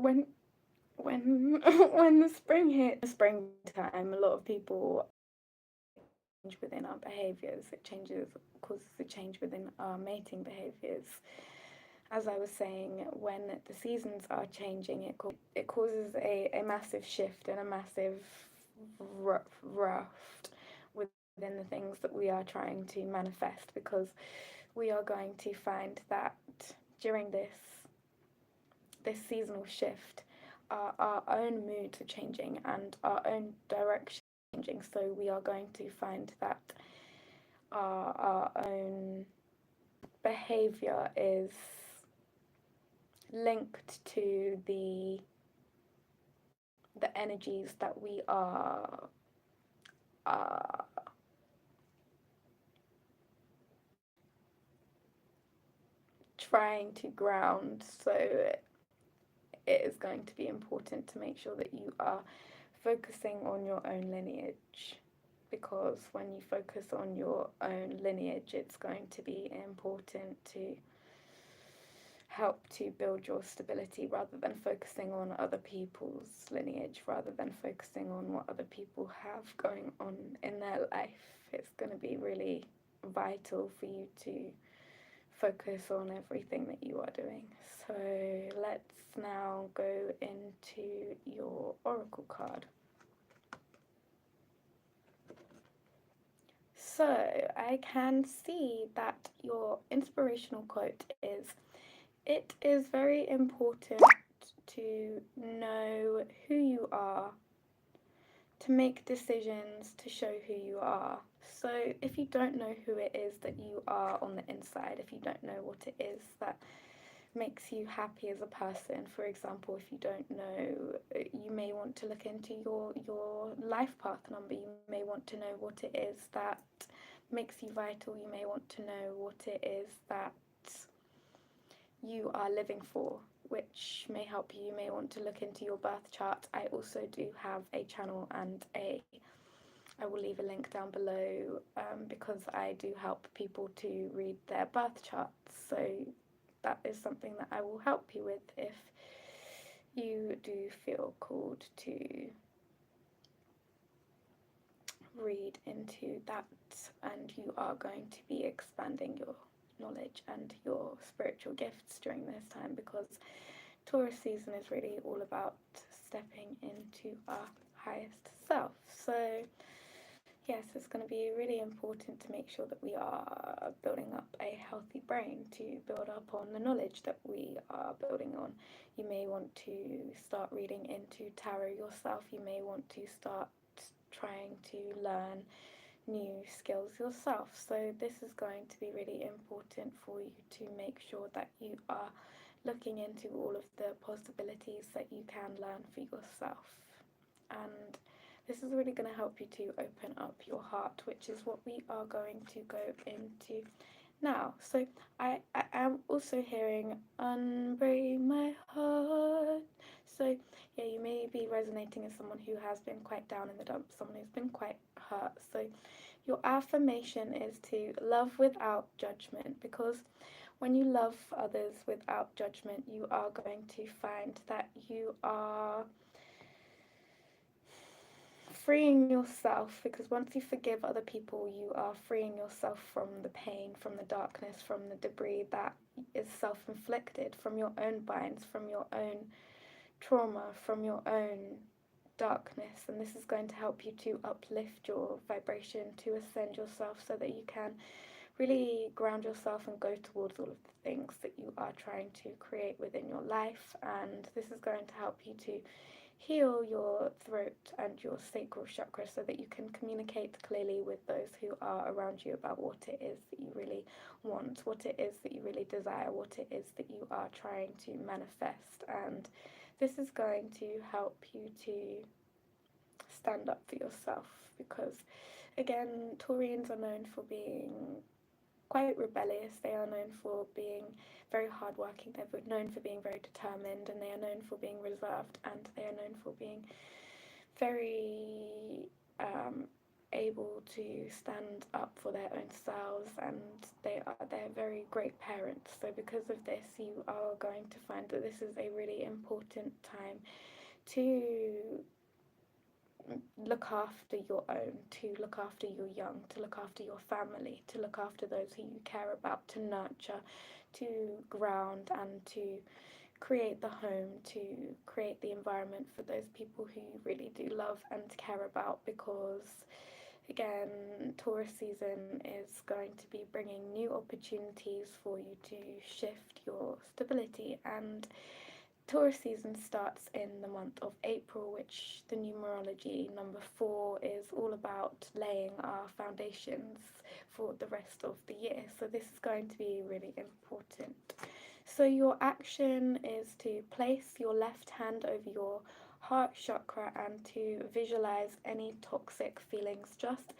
when the spring hit, the springtime, a lot of people change within our behaviors. It causes a change within our mating behaviors. As I was saying, when the seasons are changing, it causes a massive shift and a massive raft within the things that we are trying to manifest, because we are going to find that during this seasonal shift, our own moods are changing and our own direction is changing. So we are going to find that our own behavior is linked to the energies that we are trying to ground. So it is going to be important to make sure that you are focusing on your own lineage, because when you focus on your own lineage, it's going to be important to help to build your stability rather than focusing on other people's lineage, rather than focusing on what other people have going on in their life. It's going to be really vital for you to focus on everything that you are doing. So let's now go into your oracle card. So I can see that your inspirational quote is, "It is very important to know who you are, to make decisions to show who you are." So if you don't know who it is that you are on the inside, if you don't know what it is that makes you happy as a person, for example, if you don't know, you may want to look into your life path number. You may want to know what it is that makes you vital. You may want to know what it is that you are living for, which may help you. You may want to look into your birth chart. I also do have a channel and I will leave a link down below, because I do help people to read their birth charts. So that is something that I will help you with if you do feel called to read into that and you are going to be expanding your knowledge and your spiritual gifts during this time, because Taurus season is really all about stepping into our highest self. So yes, it's going to be really important to make sure that we are building up a healthy brain to build up on the knowledge that we are building on. You may want to start reading into tarot yourself. You may want to start trying to learn new skills yourself. So this is going to be really important for you to make sure that you are looking into all of the possibilities that you can learn for yourself. And this is really going to help you to open up your heart, which is what we are going to go into now. So I am also hearing "unbreak my heart." So yeah, you may be resonating as someone who has been quite down in the dumps, someone who's been quite hurt. So your affirmation is to love without judgment, because when you love others without judgment, you are going to find that you are freeing yourself, because once you forgive other people, you are freeing yourself from the pain, from the darkness, from the debris that is self-inflicted, from your own binds, from your own trauma, from your own darkness. And this is going to help you to uplift your vibration, to ascend yourself, so that you can really ground yourself and go towards all of the things that you are trying to create within your life. And this is going to help you to heal your throat and your sacral chakra, so that you can communicate clearly with those who are around you about what it is that you really want, what it is that you really desire, what it is that you are trying to manifest. And this is going to help you to stand up for yourself, because again, Taurians are known for being quite rebellious. They are known for being very hardworking. They're known for being very determined, and they are known for being reserved, and they are known for being very able to stand up for their own selves, and they're very great parents. So because of this, you are going to find that this is a really important time to look after your own, to look after your young, to look after your family, to look after those who you care about, to nurture, to ground, and to create the home, to create the environment for those people who you really do love and care about. Because again, Taurus season is going to be bringing new opportunities for you to shift your stability. And Taurus season starts in the month of April, which the numerology number 4 is all about laying our foundations for the rest of the year. So this is going to be really important. So your action is to place your left hand over your heart chakra and to visualize any toxic feelings just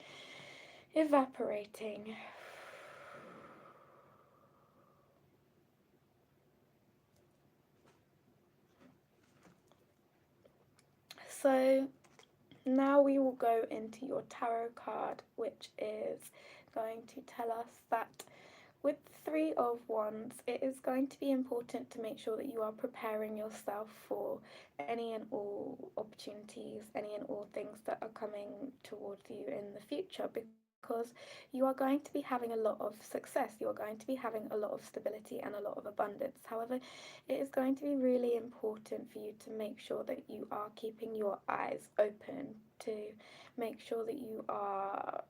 evaporating. So now we will go into your tarot card, which is going to tell us that with the Three of Wands, it is going to be important to make sure that you are preparing yourself for any and all opportunities, any and all things that are coming towards you in the future, because you are going to be having a lot of success, you are going to be having a lot of stability and a lot of abundance. However, it is going to be really important for you to make sure that you are keeping your eyes open, to make sure that you are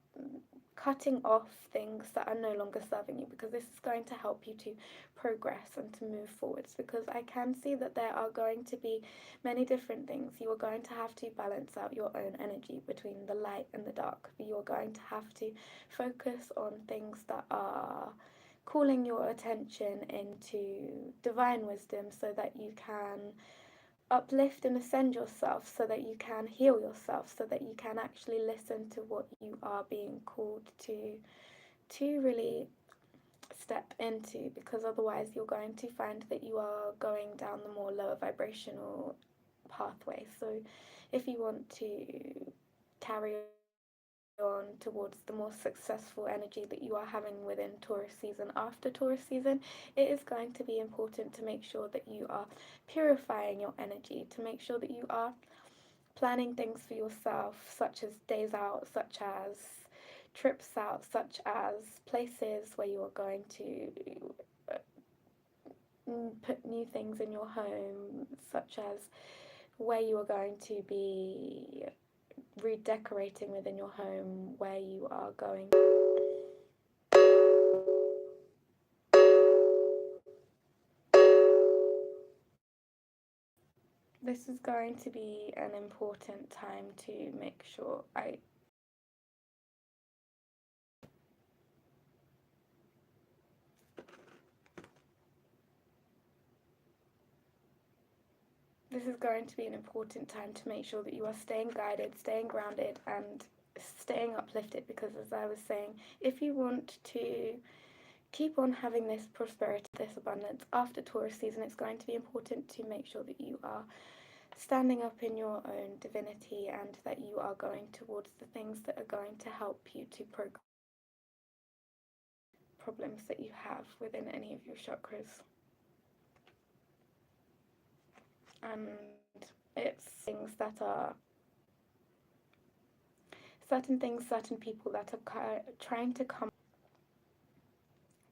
cutting off things that are no longer serving you, because this is going to help you to progress and to move forwards. Because I can see that there are going to be many different things. You are going to have to balance out your own energy between the light and the dark. You are going to have to focus on things that are calling your attention into divine wisdom, so that you can uplift and ascend yourself, so that you can heal yourself, so that you can actually listen to what you are being called to really step into. Because otherwise you're going to find that you are going down the more lower vibrational pathway. So if you want to carry on towards the more successful energy that you are having within Taurus season, after Taurus season, it is going to be important to make sure that you are purifying your energy, to make sure that you are planning things for yourself, such as days out, such as trips out, such as places where you are going to put new things in your home, such as where you are going to be redecorating within your home, where you are going. This is going to be an important time to make sure this is going to be an important time to make sure that you are staying guided, staying grounded, and staying uplifted. Because as I was saying, if you want to keep on having this prosperity, this abundance after Taurus season, it's going to be important to make sure that you are standing up in your own divinity, and that you are going towards the things that are going to help you to problems that you have within any of your chakras. And it's things that are certain things, certain people that are trying to come.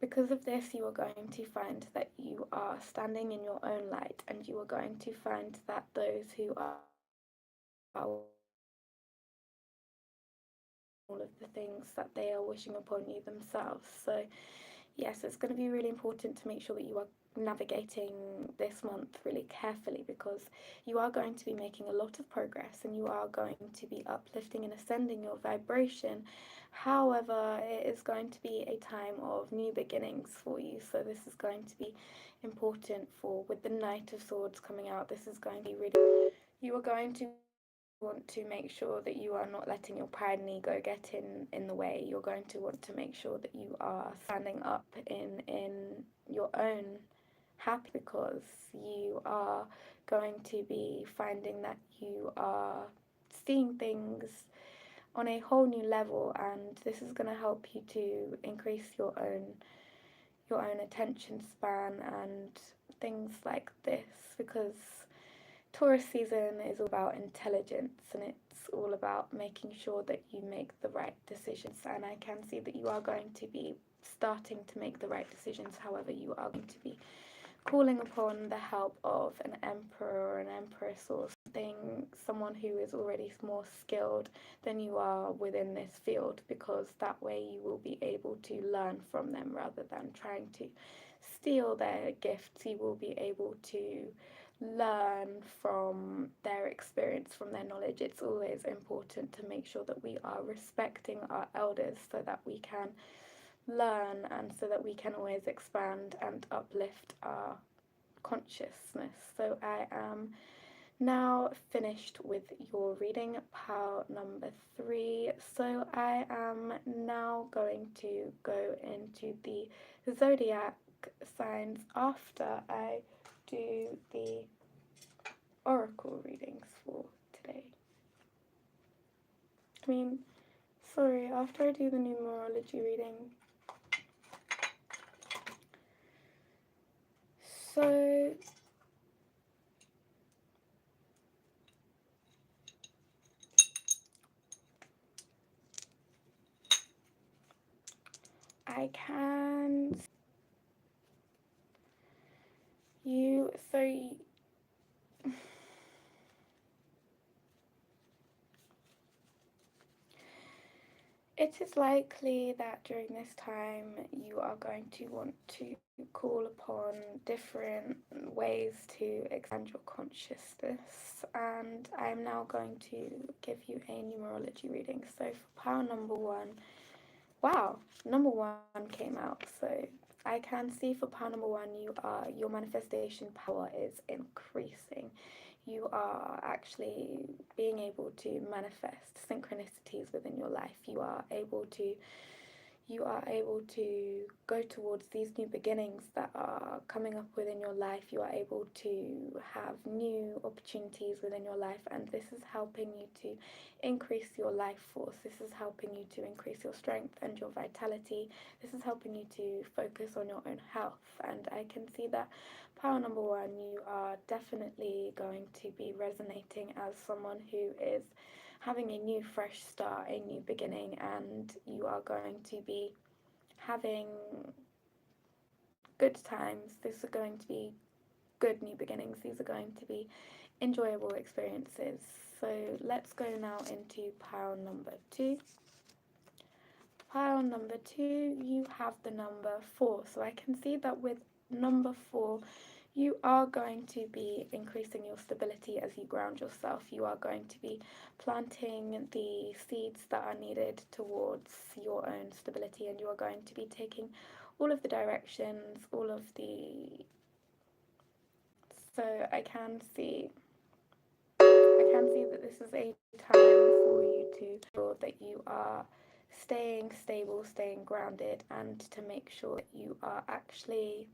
Because of this, you are going to find that you are standing in your own light, and you are going to find that those who are all of the things that they are wishing upon you themselves. So yes, it's going to be really important to make sure that you are navigating this month really carefully, because you are going to be making a lot of progress and you are going to be uplifting and ascending your vibration. However, it is going to be a time of new beginnings for you. So this is going to be important for, with the Knight of Swords coming out, this is going to be really, you are going to want to make sure that you are not letting your pride and ego get in the way. You're going to want to make sure that you are standing up in your own happy, because you are going to be finding that you are seeing things on a whole new level, and this is going to help you to increase your own attention span and things like this, because Taurus season is all about intelligence, and it's all about making sure that you make the right decisions. And I can see that you are going to be starting to make the right decisions. However, you are going to be calling upon the help of an emperor or an empress, or someone who is already more skilled than you are within this field, because that way you will be able to learn from them rather than trying to steal their gifts. You will be able to learn from their experience, from their knowledge. It's always important to make sure that we are respecting our elders so that we can learn, and so that we can always expand and uplift our consciousness. So I am now finished with your reading, pile number 3. So I am now going to go into the zodiac signs after I do the oracle readings for today. Sorry, after I do the numerology reading. So I can it is likely that during this time you are going to want to call upon different ways to expand your consciousness, and I'm now going to give you a numerology reading. So for pile number 1, wow, number 1 came out. So I can see for pile number 1, your manifestation power is increasing. You are actually being able to manifest synchronicities within your life. You are able to go towards these new beginnings that are coming up within your life. You are able to have new opportunities within your life, and this is helping you to increase your life force. This is helping you to increase your strength and your vitality. This is helping you to focus on your own health. And I can see that pile number 1, you are definitely going to be resonating as someone who is having a new fresh start, a new beginning, and you are going to be having good times. These are going to be good new beginnings. These are going to be enjoyable experiences. So let's go now into pile number 2. Pile number 2, you have the number 4. So I can see that with number 4, you are going to be increasing your stability as you ground yourself. You are going to be planting the seeds that are needed towards your own stability, and you are going to be taking all of the directions, so I can see that this is a time for you to ensure that you are staying stable, staying grounded, and to make sure that you are actually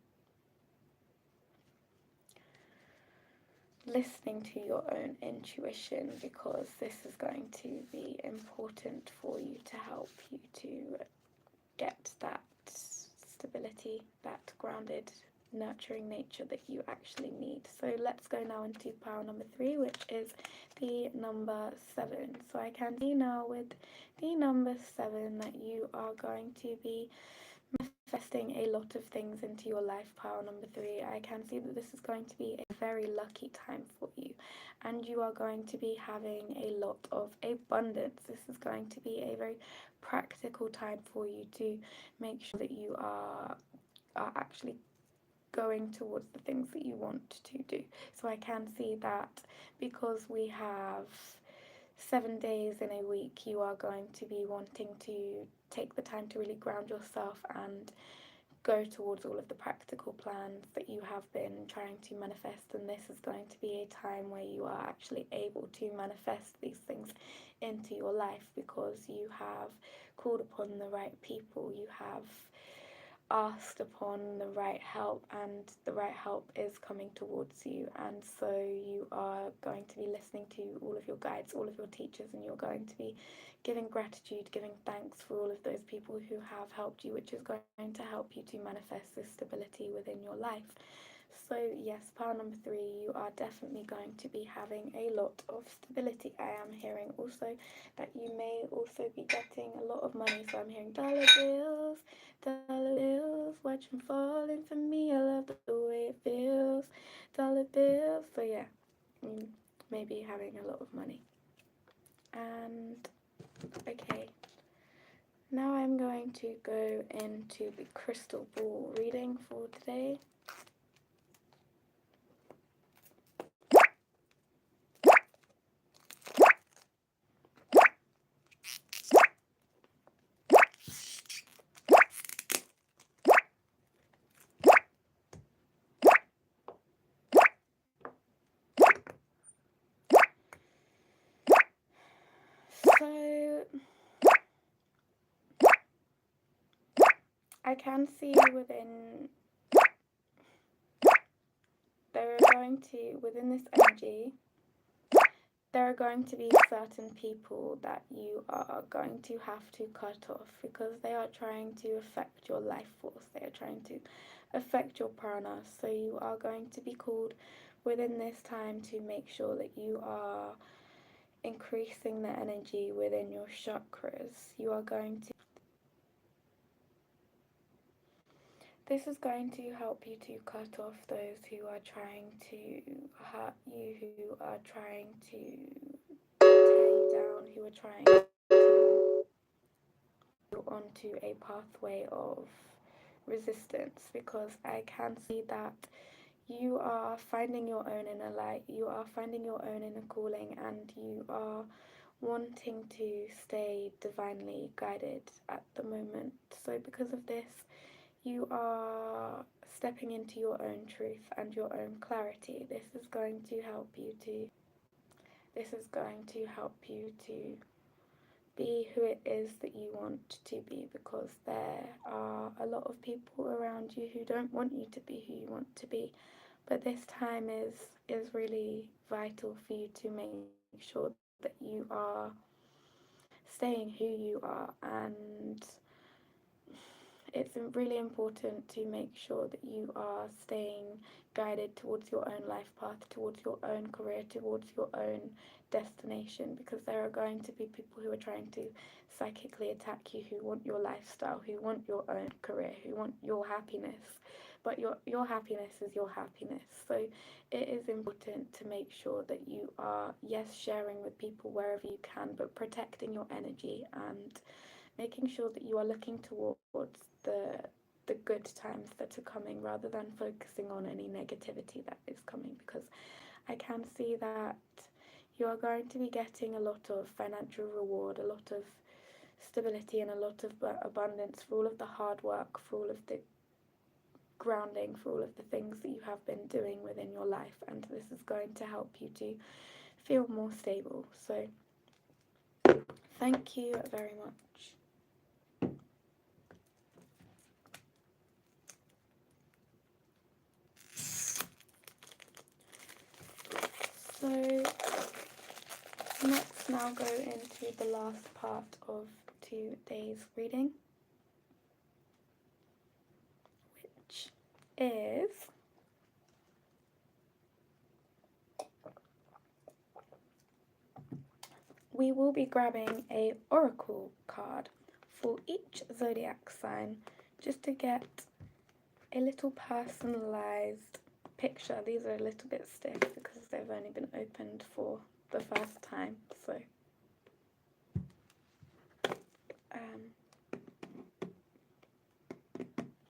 listening to your own intuition, because this is going to be important for you to help you to get that stability, that grounded, nurturing nature that you actually need. So let's go now into pile number 3, which is the number 7. So I can see now with the number 7 that you are going to be manifesting a lot of things into your life. Pile number 3, I can see that this is going to be a very lucky time for you, and you are going to be having a lot of abundance. This is going to be a very practical time for you to make sure that you are actually going towards the things that you want to do. So I can see that because we have 7 days in a week, you are going to be wanting to take the time to really ground yourself and go towards all of the practical plans that you have been trying to manifest. And this is going to be a time where you are actually able to manifest these things into your life because you have called upon the right people, you have asked upon the right help, and the right help is coming towards you. And so you are going to be listening to all of your guides, all of your teachers, and you're going to be giving gratitude, giving thanks for all of those people who have helped you, which is going to help you to manifest this stability within your life. So yes, pile number 3, you are definitely going to be having a lot of stability. I am hearing also that you may also be getting a lot of money. So I'm hearing dollar bills, watch them falling for me. I love the way it feels. Dollar bills. So yeah, you may be having a lot of money. And okay, now I'm going to go into the crystal ball reading for today. So I can see within this energy, there are going to be certain people that you are going to have to cut off because they are trying to affect your life force. They are trying to affect your prana. So you are going to be called within this time to make sure that you are increasing the energy within your chakras. You are going to This is going to help you to cut off those who are trying to hurt you, who are trying to tear you down, who are trying to go onto a pathway of resistance, because I can see that you are finding your own inner light, you are finding your own inner calling, and you are wanting to stay divinely guided at the moment. So because of this, you are stepping into your own truth and your own clarity. This is going to help you to be who it is that you want to be, because there are a lot of people around you who don't want you to be who you want to be. But this time is really vital for you to make sure that you are staying who you are, and it's really important to make sure that you are staying guided towards your own life path, towards your own career, towards your own destination, because there are going to be people who are trying to psychically attack you, who want your lifestyle, who want your own career, who want your happiness. But your happiness is your happiness. So it is important to make sure that you are, yes, sharing with people wherever you can, but protecting your energy and making sure that you are looking towards the good times that are coming, rather than focusing on any negativity that is coming, because I can see that you are going to be getting a lot of financial reward, a lot of stability, and a lot of abundance for all of the hard work, for all of the grounding, for all of the things that you have been doing within your life, and this is going to help you to feel more stable. So thank you very much. So let's now go into the last part of today's reading, is we will be grabbing a oracle card for each zodiac sign just to get a little personalized picture. These are a little bit stiff because they've only been opened for the first time, so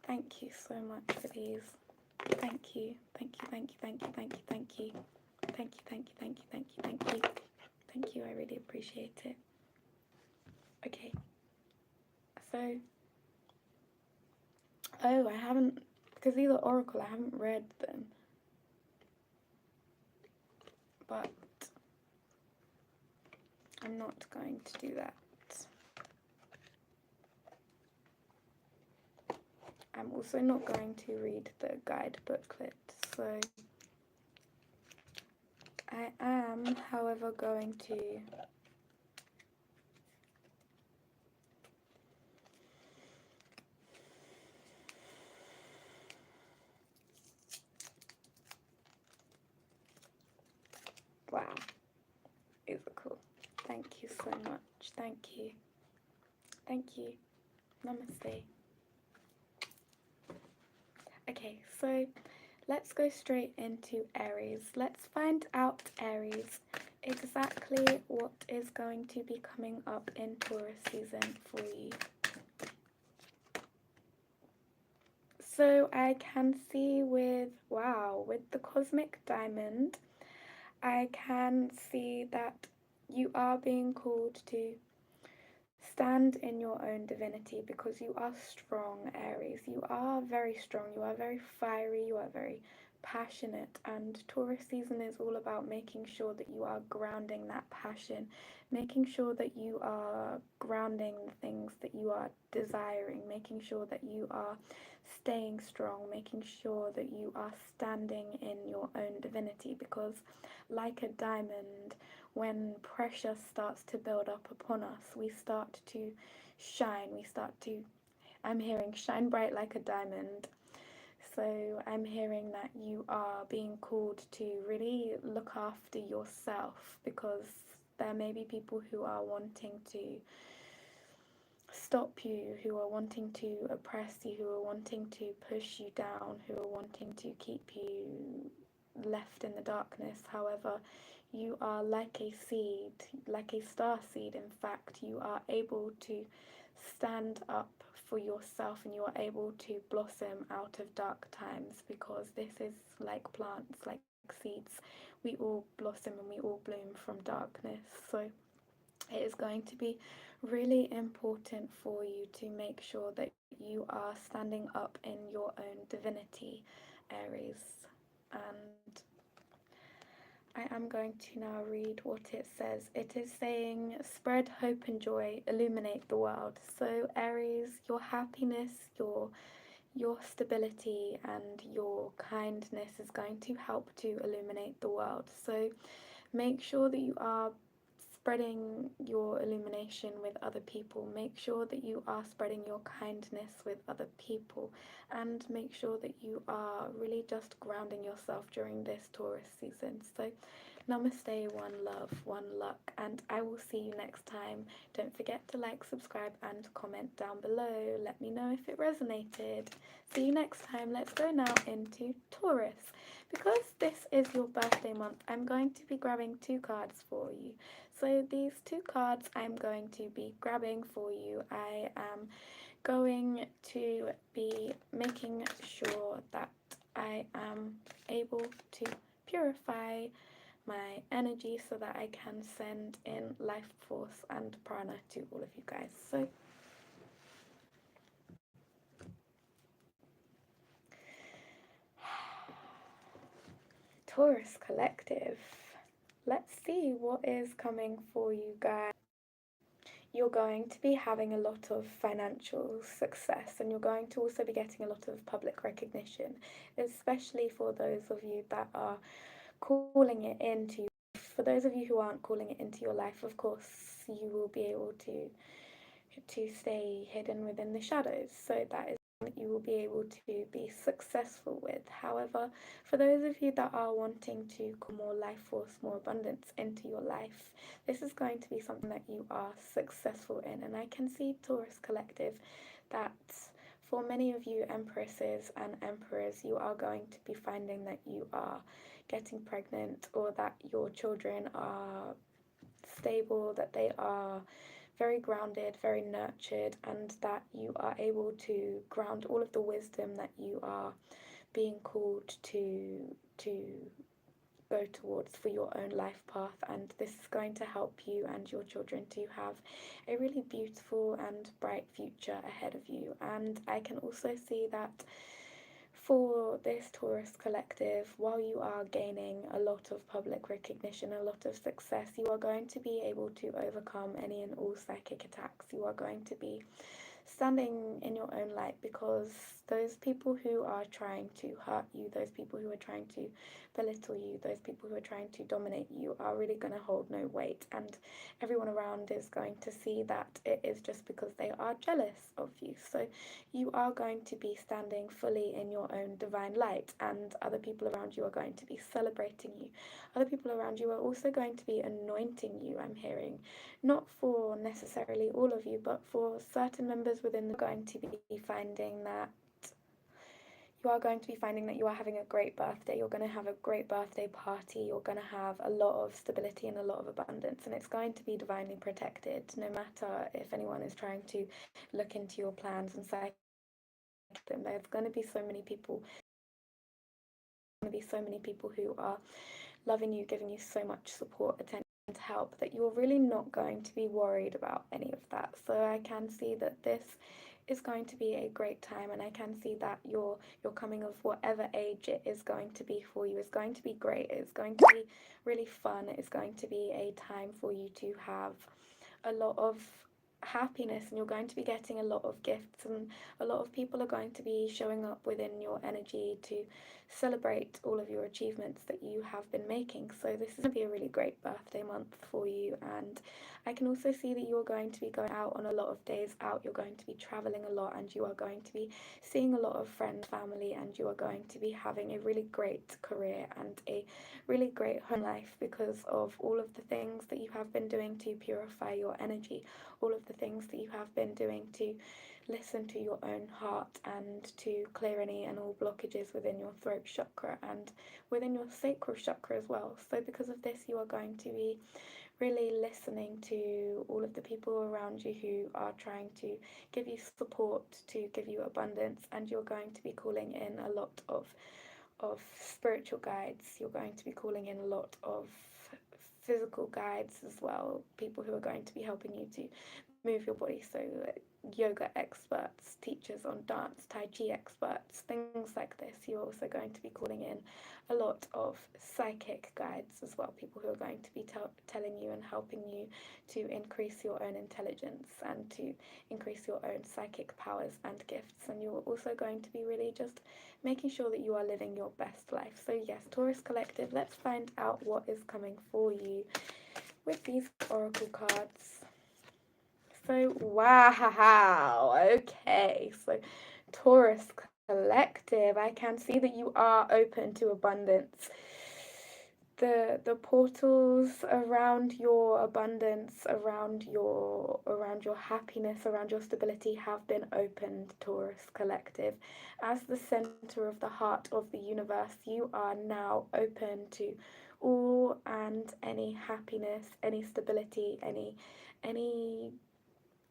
thank you so much for these. Thank you, thank you, thank you, thank you, thank you, thank you, thank you, thank you, thank you, thank you, thank you, thank you. I really appreciate it. Okay, so oh, I haven't, because these are oracle, I haven't read them, but I'm not going to do that. I'm also not going to read the guide booklet, so I am, however, going to wow, these are cool. Thank you so much. Thank you. Thank you. Namaste. Okay, so let's go straight into Aries. Let's find out, Aries, exactly what is going to be coming up in Taurus season for you. So I can see with, wow, with the cosmic diamond, I can see that you are being called to stand in your own divinity because you are strong, Aries. You are very strong, you are very fiery, you are very passionate, and Taurus season is all about making sure that you are grounding that passion, making sure that you are grounding the things that you are desiring, making sure that you are staying strong, making sure that you are standing in your own divinity, because like a diamond, when pressure starts to build up upon us, we start to shine, we start to, I'm hearing shine bright like a diamond. So I'm hearing that you are being called to really look after yourself, because there may be people who are wanting to stop you, who are wanting to oppress you, who are wanting to push you down, who are wanting to keep you left in the darkness. However, you are like a seed, like a star seed. In fact, you are able to stand up for yourself, and you are able to blossom out of dark times, because this is like plants, like seeds. We all blossom and we all bloom from darkness. So it is going to be really important for you to make sure that you are standing up in your own divinity, Aries. And I am going to now read what it says. It is saying, spread hope and joy, illuminate the world. So Aries, your happiness, your stability and your kindness is going to help to illuminate the world. So make sure that you are spreading your illumination with other people. Make sure that you are spreading your kindness with other people, and make sure that you are really just grounding yourself during this Taurus season. So namaste, one love, one luck, and I will see you next time. Don't forget to like, subscribe and comment down below. Let me know if it resonated. See you next time. Let's go now into Taurus. Because this is your birthday month, I'm going to be grabbing 2 cards for you. So these 2 cards I'm going to be grabbing for you. I am going to be making sure that I am able to purify my energy so that I can send in life force and prana to all of you guys. So Taurus Collective, let's see what is coming for you guys. You're going to be having a lot of financial success, and you're going to also be getting a lot of public recognition, especially for those of you that are calling it into. For those of you who aren't calling it into your life, of course, you will be able to stay hidden within the shadows. So that is that you will be able to be successful with. However, for those of you that are wanting to call more life force, more abundance into your life, this is going to be something that you are successful in. And I can see, Taurus Collective, that for many of you empresses and emperors, you are going to be finding that you are getting pregnant, or that your children are stable, that they are very grounded, very nurtured, and that you are able to ground all of the wisdom that you are being called to go towards for your own life path. And this is going to help you and your children to have a really beautiful and bright future ahead of you. And I can also see that for this Taurus Collective, while you are gaining a lot of public recognition, a lot of success, you are going to be able to overcome any and all psychic attacks. You are going to be standing in your own light, because those people who are trying to hurt you, those people who are trying to belittle you, those people who are trying to dominate you are really going to hold no weight, and everyone around is going to see that it is just because they are jealous of you. So you are going to be standing fully in your own divine light, and other people around you are going to be celebrating you. Other people around you are also going to be anointing you, I'm hearing, not for necessarily all of you, but for certain members within the going to be finding that you are having a great birthday. You're going to have a great birthday party. You're going to have a lot of stability and a lot of abundance, and it's going to be divinely protected. No matter if anyone is trying to look into your plans and psych them, there's going to be so many people. Who are loving you, giving you so much support, attention, and help, that you're really not going to be worried about any of that. So I can see that this is going to be a great time, and I can see that your coming of whatever age it is going to be for you is going to be great. It's going to be really fun. It's going to be a time for you to have a lot of happiness, and you're going to be getting a lot of gifts, and a lot of people are going to be showing up within your energy to celebrate all of your achievements that you have been making. So this is going to be a really great birthday month for you. And I can also see that you're going to be going out on a lot of days out. You're going to be traveling a lot, and you are going to be seeing a lot of friends, family, and you are going to be having a really great career and a really great home life, because of all of the things that you have been doing to purify your energy, all of the things that you have been doing to listen to your own heart and to clear any and all blockages within your throat chakra and within your sacral chakra as well. So because of this, you are going to be really listening to all of the people around you who are trying to give you support, to give you abundance, and you're going to be calling in a lot of spiritual guides. You're going to be calling in a lot of physical guides as well, people who are going to be helping you to move your body. So yoga experts, teachers on dance, tai chi experts, things like this. You're also going to be calling in a lot of psychic guides as well, people who are going to be telling you and helping you to increase your own intelligence and to increase your own psychic powers and gifts. And you're also going to be really just making sure that you are living your best life. So yes, Taurus Collective, let's find out what is coming for you with these oracle cards. So wow, okay, so Taurus Collective, I can see that you are open to abundance. The portals around your abundance, around your happiness, around your stability have been opened, Taurus Collective. As the center of the heart of the universe, you are now open to all and any happiness, any stability, any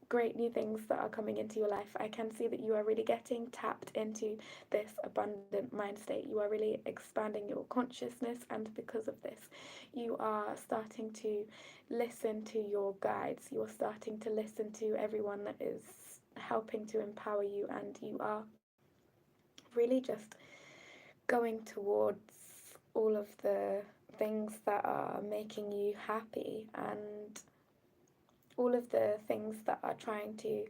great new things that are coming into your life. I can see that you are really getting tapped into this abundant mind state. You are really expanding your consciousness, and because of this, you are starting to listen to your guides. You are starting to listen to everyone that is helping to empower you, and you are really just going towards all of the things that are making you happy, and all of the things that are trying to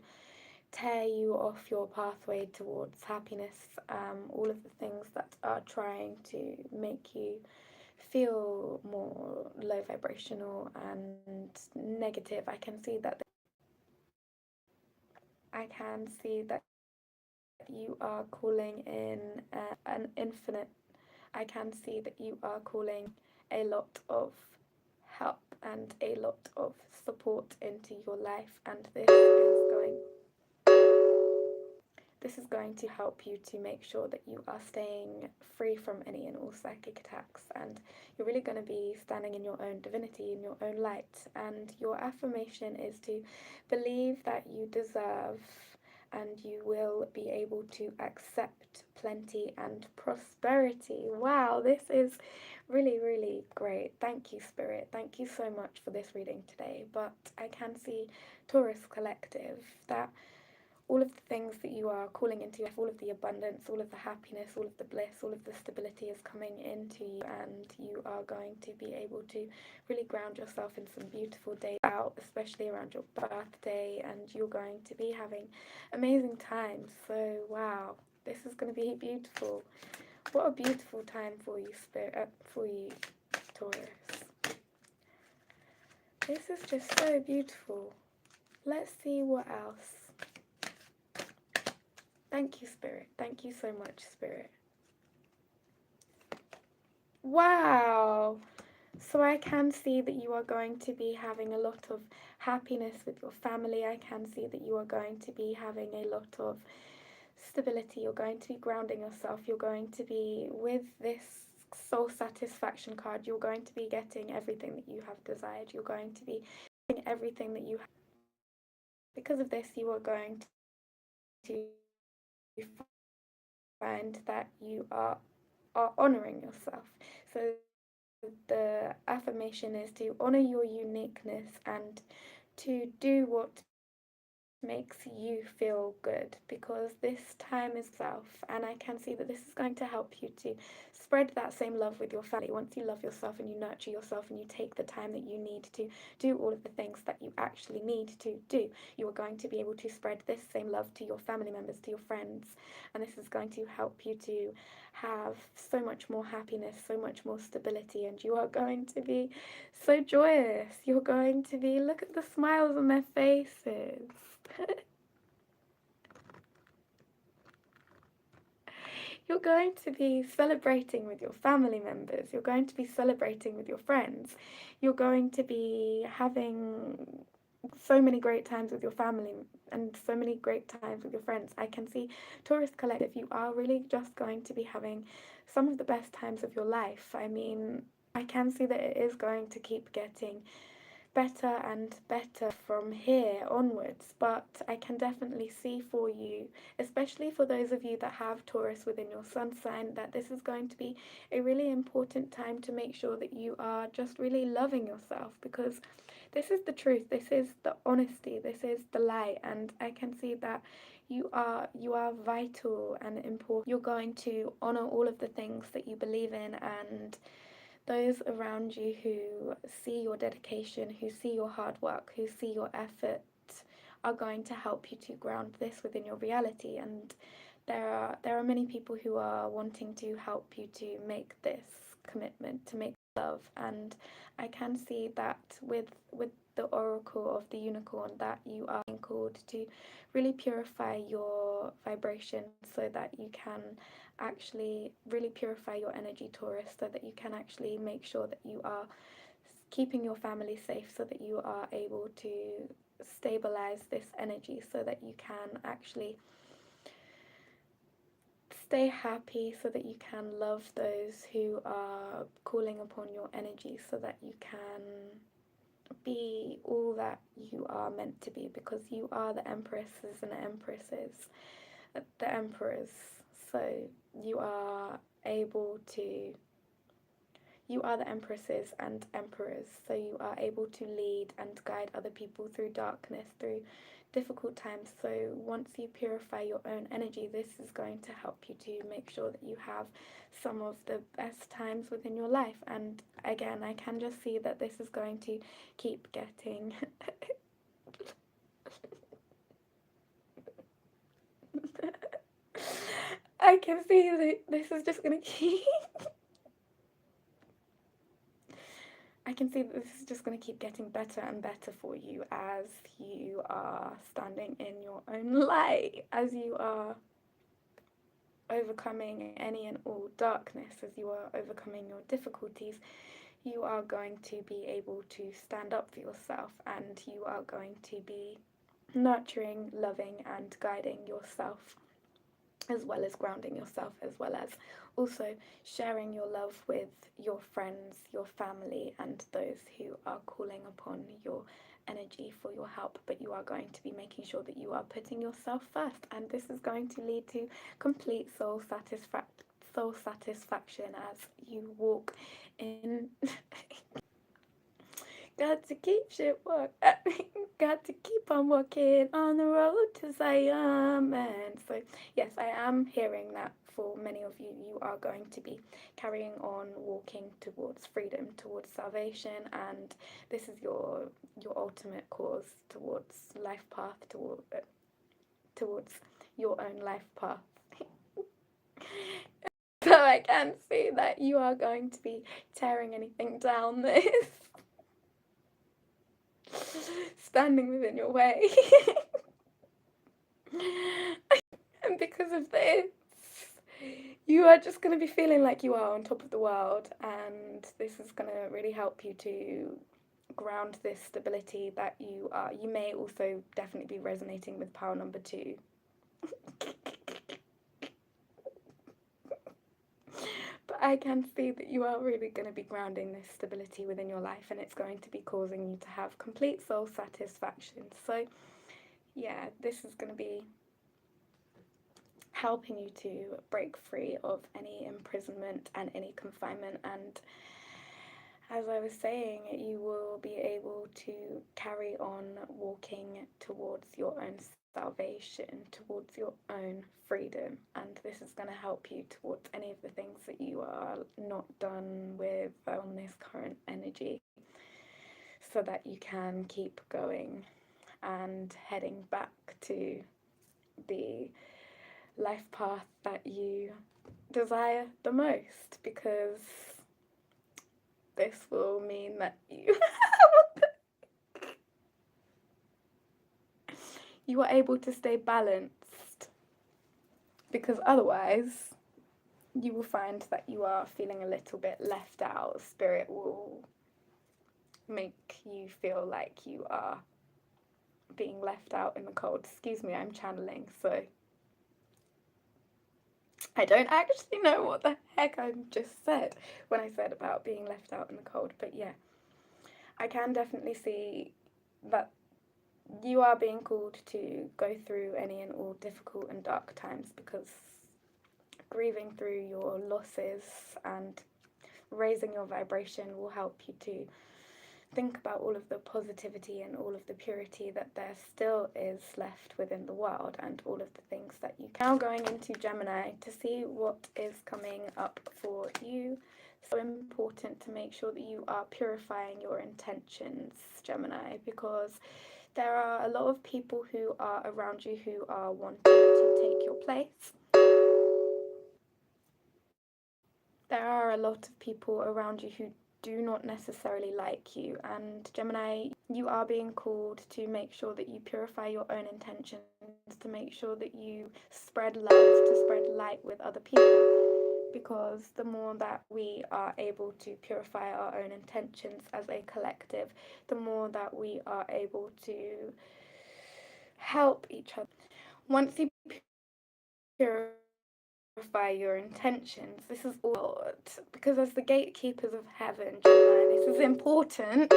tear you off your pathway towards happiness, all of the things that are trying to make you feel more low vibrational and negative. I can see that you are calling in an infinite. I can see that you are calling a lot of help and a lot of support into your life, and this is going to help you to make sure that you are staying free from any and all psychic attacks, and you're really going to be standing in your own divinity, in your own light. And your affirmation is to believe that you deserve and you will be able to accept plenty and prosperity. Wow, this is really, really great. Thank you, Spirit. Thank you so much for this reading today. But I can see, Taurus Collective, that all of the things that you are calling into your life, all of the abundance, all of the happiness, all of the bliss, all of the stability is coming into you, and you are going to be able to really ground yourself in some beautiful days out, especially around your birthday, and you're going to be having amazing times. So wow, this is going to be beautiful. What a beautiful time for you, Spirit, for you, Taurus. This is just so beautiful. Let's see what else. Thank you, Spirit. Thank you so much, Spirit. Wow! So I can see that you are going to be having a lot of happiness with your family. I can see that you are going to be having a lot of stability. You're going to be grounding yourself. You're going to be, with this soul satisfaction card, you're going to be getting everything that you have desired. You're going to be getting everything that you have. Because of this, you are going to find that you are honoring yourself. So the affirmation is to honor your uniqueness and to do what makes you feel good, because this time is self, and I can see that this is going to help you to spread that same love with your family. Once you love yourself and you nurture yourself and you take the time that you need to do all of the things that you actually need to do, you are going to be able to spread this same love to your family members, to your friends, and this is going to help you to have so much more happiness, so much more stability, and you are going to be so joyous. You're going to be, look at the smiles on their faces. You're going to be celebrating with your family members. You're going to be celebrating with your friends. You're going to be having so many great times with your family and so many great times with your friends. I can see, Taurus Collective, you are really just going to be having some of the best times of your life. I mean, I can see that it is going to keep getting better and better from here onwards, but I can definitely see for you, especially for those of you that have Taurus within your sun sign, that this is going to be a really important time to make sure that you are just really loving yourself, because this is the truth, this is the honesty, this is the light, and I can see that you are vital and important. You're going to honor all of the things that you believe in, and those around you who see your dedication, who see your hard work, who see your effort, are going to help you to ground this within your reality. And there are many people who are wanting to help you to make this commitment, to make love. And I can see that with the oracle of the unicorn, that you are being called to really purify your vibration so that you can actually really purify your energy, Taurus, so that you can actually make sure that you are keeping your family safe, so that you are able to stabilize this energy, so that you can actually stay happy, so that you can love those who are calling upon your energy, so that you can be all that you are meant to be, because you are the empresses and the emperors. So you are able to, you are the empresses and emperors, so you are able to lead and guide other people through darkness, through difficult times. So once you purify your own energy, this is going to help you to make sure that you have some of the best times within your life. And again, I can just see that this is going to keep getting I can see that this is just going to keep I can see that this is just going to keep getting better and better for you as you are standing in your own light, as you are overcoming any and all darkness, as you are overcoming your difficulties, you are going to be able to stand up for yourself, and you are going to be nurturing, loving, and guiding yourself, as well as grounding yourself, as well as also sharing your love with your friends, your family, and those who are calling upon your energy for your help. But you are going to be making sure that you are putting yourself first, and this is going to lead to complete soul satisfaction as you walk in. Got to keep shit work. Got to keep on walking on the road to Zion. And so, yes, I am hearing that for many of you, you are going to be carrying on walking towards freedom, towards salvation, and this is your ultimate cause towards life path, towards your own life path. So I can see that you are going to be tearing anything down this standing within your way. And because of this, you are just going to be feeling like you are on top of the world, and this is going to really help you to ground this stability that you are. You may also definitely be resonating with power number 2. But I can see that you are really going to be grounding this stability within your life, and it's going to be causing you to have complete soul satisfaction. So yeah, this is going to be helping you to break free of any imprisonment and any confinement. And as I was saying, you will be able to carry on walking towards your own salvation, towards your own freedom, and this is going to help you towards any of the things that you are not done with on this current energy, so that you can keep going and heading back to the life path that you desire the most, because this will mean that you are able to stay balanced, because otherwise you will find that you are feeling a little bit left out. Spirit will make you feel like you are being left out in the cold. Excuse me, I'm channeling, so I don't actually know what the heck I just said when I said about being left out in the cold, but yeah, I can definitely see that you are being called to go through any and all difficult and dark times, because grieving through your losses and raising your vibration will help you to think about all of the positivity and all of the purity that there still is left within the world, and all of the things that you can. Now going into Gemini to see what is coming up for you. So important to make sure that you are purifying your intentions, Gemini, because there are a lot of people who are around you who are wanting to take your place. There are a lot of people around you who do not necessarily like you, and Gemini, you are being called to make sure that you purify your own intentions, to make sure that you spread love, to spread light with other people, because the more that we are able to purify our own intentions as a collective, the more that we are able to help each other. Once you purify your intentions, this is all, because as the gatekeepers of heaven, Gemini, this is important.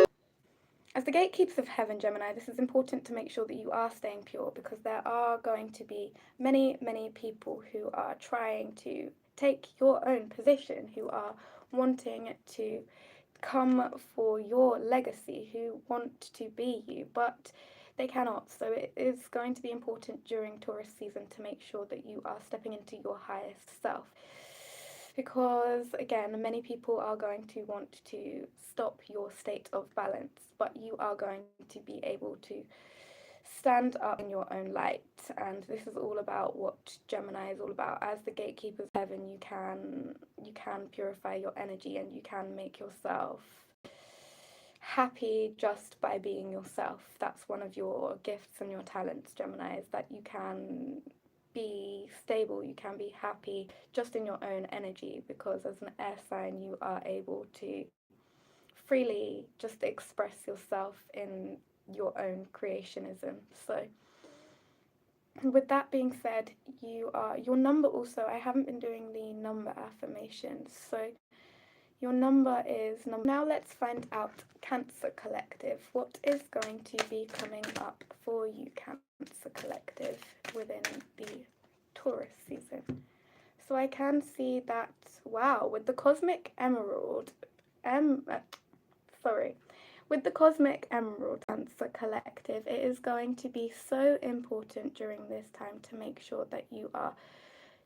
As the gatekeepers of heaven, Gemini, this is important to make sure that you are staying pure, because there are going to be many, many people who are trying to take your own position, who are wanting to come for your legacy, who want to be you, but they cannot. So it is going to be important during Taurus season to make sure that you are stepping into your highest self, because again, many people are going to want to stop your state of balance, but you are going to be able to stand up in your own light. And this is all about what Gemini is all about. As the gatekeepers of heaven, you can purify your energy, and you can make yourself happy just by being yourself. That's one of your gifts and your talents, Gemini, is that you can be stable, you can be happy just in your own energy, because as an air sign you are able to freely just express yourself in your own creationism. So with that being said, your number also, I haven't been doing the number affirmations, so your number is number. Now let's find out, Cancer Collective, what is going to be coming up for you, Cancer Collective, within the Taurus season. So I can see that, wow, with the Cosmic Emerald, with the Cosmic Emerald, Cancer Collective, it is going to be so important during this time to make sure that you are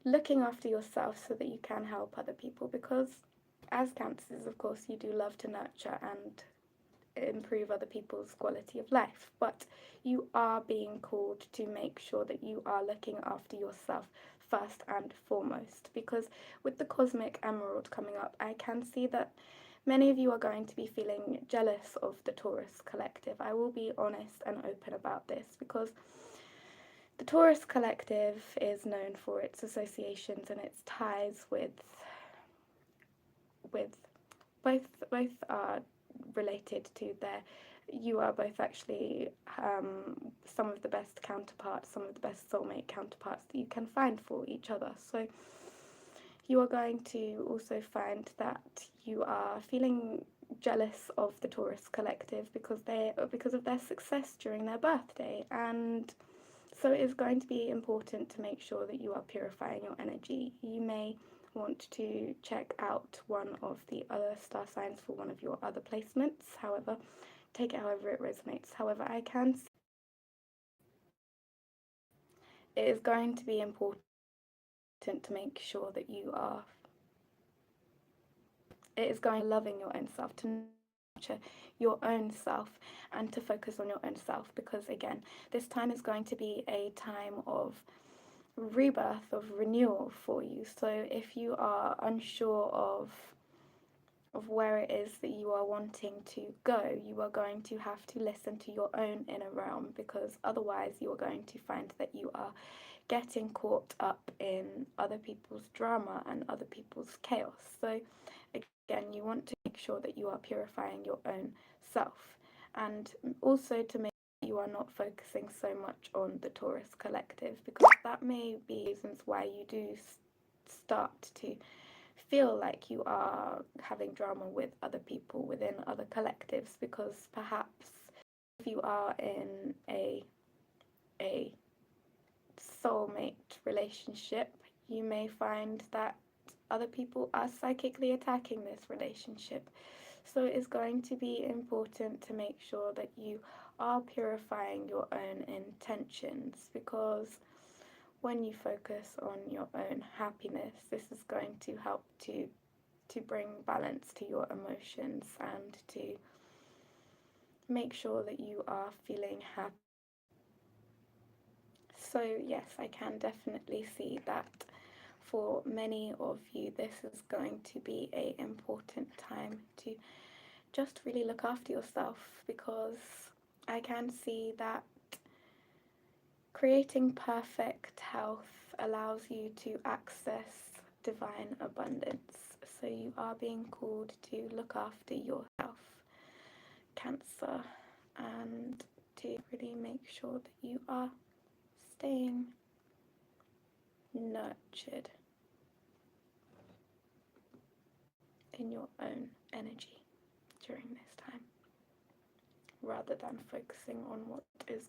looking after yourself so that you can help other people, because as Cancers, of course, you do love to nurture and improve other people's quality of life, but you are being called to make sure that you are looking after yourself first and foremost, because with the Cosmic Emerald coming up, I can see that many of you are going to be feeling jealous of the Taurus Collective. I will be honest and open about this, because the Taurus Collective is known for its associations and its ties with both are related to their, you are both actually some of the best counterparts, some of the best soulmate counterparts that you can find for each other. So you are going to also find that you are feeling jealous of the Taurus Collective because of their success during their birthday, and so it is going to be important to make sure that you are purifying your energy. You may want to check out one of the other star signs for one of your other placements. However, take it however it resonates. However, I can see it is going to be important to make sure that you are, it is going to loving your own self, to nurture your own self and to focus on your own self, because again, this time is going to be a time of rebirth, of renewal for you. So if you are unsure of where it is that you are wanting to go, you are going to have to listen to your own inner realm, because otherwise you are going to find that you are getting caught up in other people's drama and other people's chaos. So again, you want to make sure that you are purifying your own self, and also to make sure you are not focusing so much on the Taurus Collective, because that may be reasons why you do start to feel like you are having drama with other people within other collectives, because perhaps if you are in a soulmate relationship, you may find that other people are psychically attacking this relationship. So it is going to be important to make sure that you are purifying your own intentions, because when you focus on your own happiness, this is going to help to bring balance to your emotions and to make sure that you are feeling happy. So yes, I can definitely see that for many of you this is going to be an important time to just really look after yourself, because I can see that creating perfect health allows you to access divine abundance. So you are being called to look after yourself, Cancer, and to really make sure that you are staying nurtured in your own energy during this time, rather than focusing on what is.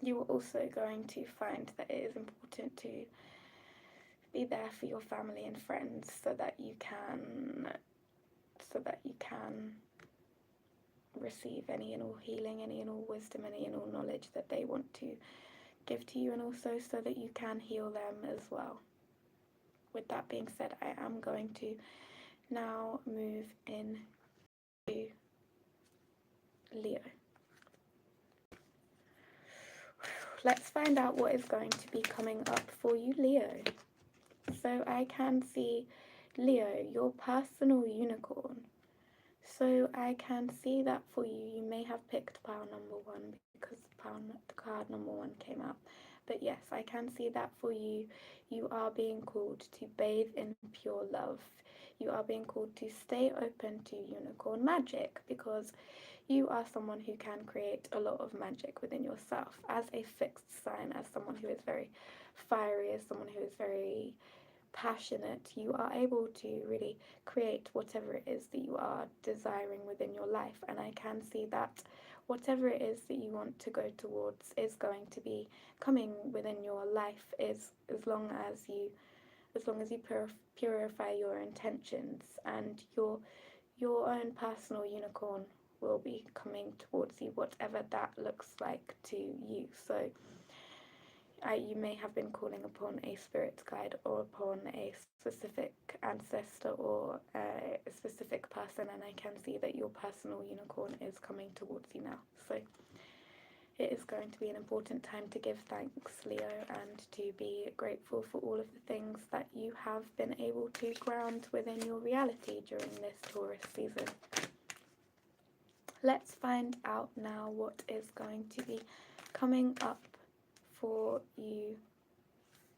You are also going to find that it is important to be there for your family and friends, so that you can receive any and all healing, any and all wisdom, any and all knowledge that they want to give to you, and also so that you can heal them as well. With that being said, I am going to now move into Leo. Let's find out what is going to be coming up for you, Leo. So I can see, Leo, your personal unicorn. So I can see that for you, you may have picked pile number 1, because card number 1 came out. But yes, I can see that for you. You are being called to bathe in pure love. You are being called to stay open to unicorn magic, because you are someone who can create a lot of magic within yourself. As a fixed sign, as someone who is very fiery, as someone who is very passionate, you are able to really create whatever it is that you are desiring within your life. And I can see that whatever it is that you want to go towards is going to be coming within your life, is as long as you purify your intentions, and your own personal unicorn will be coming towards you, whatever that looks like to you. So you may have been calling upon a spirit guide or upon a specific ancestor or a specific person, and I can see that your personal unicorn is coming towards you now. So it is going to be an important time to give thanks, Leo, and to be grateful for all of the things that you have been able to ground within your reality during this Taurus season. Let's find out now what is going to be coming up for you,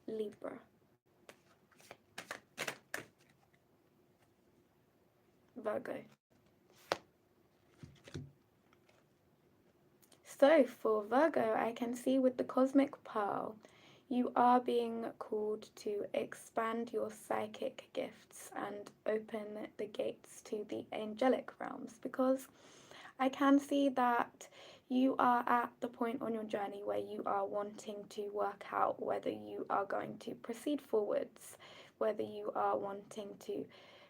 Libra. Virgo. So for Virgo, I can see with the Cosmic Pearl, you are being called to expand your psychic gifts and open the gates to the angelic realms, because I can see that you are at the point on your journey where you are wanting to work out whether you are going to proceed forwards, whether you are wanting to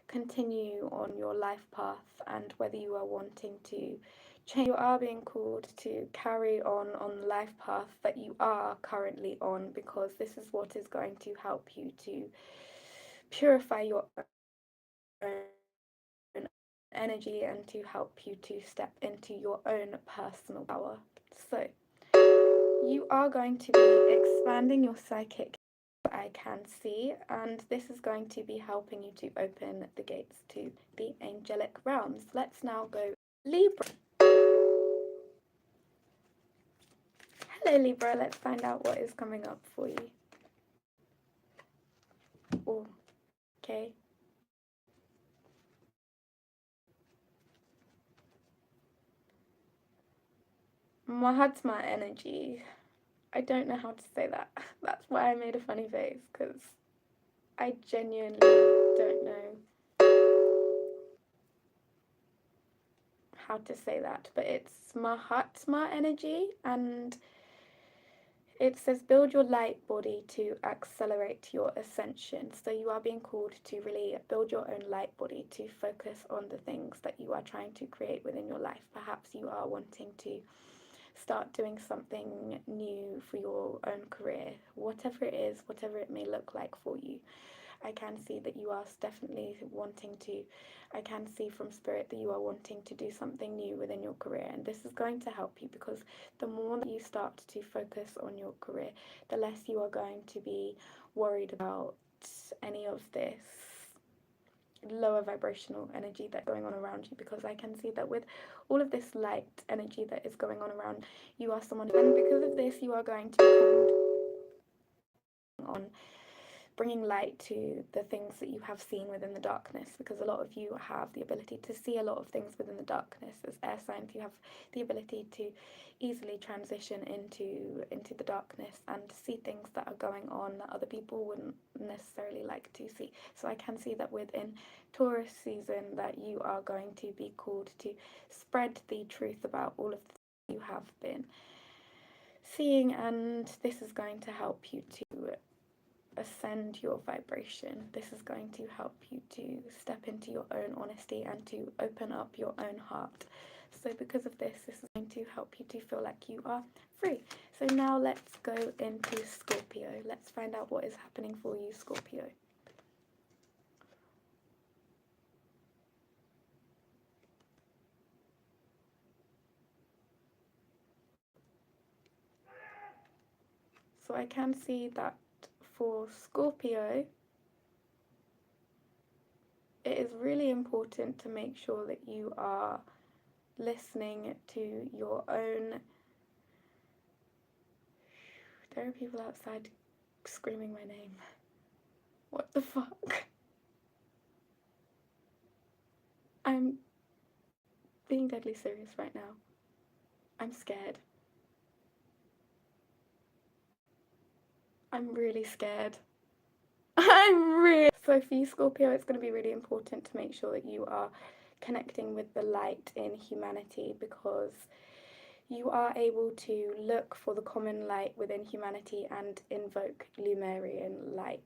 continue on your life path, and whether you are wanting to change. You are being called to carry on the life path that you are currently on, because this is what is going to help you to purify your own energy and to help you to step into your own personal power. So you are going to be expanding your psychic, I can see, and this is going to be helping you to open the gates to the angelic realms. Let's now go Libra. Hello Libra, let's find out what is coming up for you. Oh, okay. Mahatma energy. I don't know how to say that. That's why I made a funny face, because I genuinely don't know how to say that, but it's Mahatma energy, and it says build your light body to accelerate your ascension. So you are being called to really build your own light body, to focus on the things that you are trying to create within your life. Perhaps you are wanting to start doing something new for your own career, whatever it is, whatever it may look like for you. I can see that you are definitely wanting to, I can see from spirit that you are wanting to do something new within your career, and this is going to help you, because the more that you start to focus on your career, the less you are going to be worried about any of this lower vibrational energy that's going on around you, because I can see that with all of this light energy that is going on around, you are someone, and because of this you are going to be called on bringing light to the things that you have seen within the darkness, because a lot of you have the ability to see a lot of things within the darkness. As air signs, you have the ability to easily transition into the darkness and see things that are going on that other people wouldn't necessarily like to see. So I can see that within Taurus season that you are going to be called to spread the truth about all of the things you have been seeing, and this is going to help you to ascend your vibration. This is going to help you to step into your own honesty and to open up your own heart. So because of this is going to help you to feel like you are free. So now let's go into Scorpio. Let's find out what is happening for you, Scorpio. So I can see that for Scorpio, it is really important to make sure that you are listening to your own There are people outside screaming my name. What the fuck? I'm being deadly serious right now. I'm scared. I'm really scared. So for you, Scorpio, it's going to be really important to make sure that you are connecting with the light in humanity, because you are able to look for the common light within humanity and invoke Lumerian light.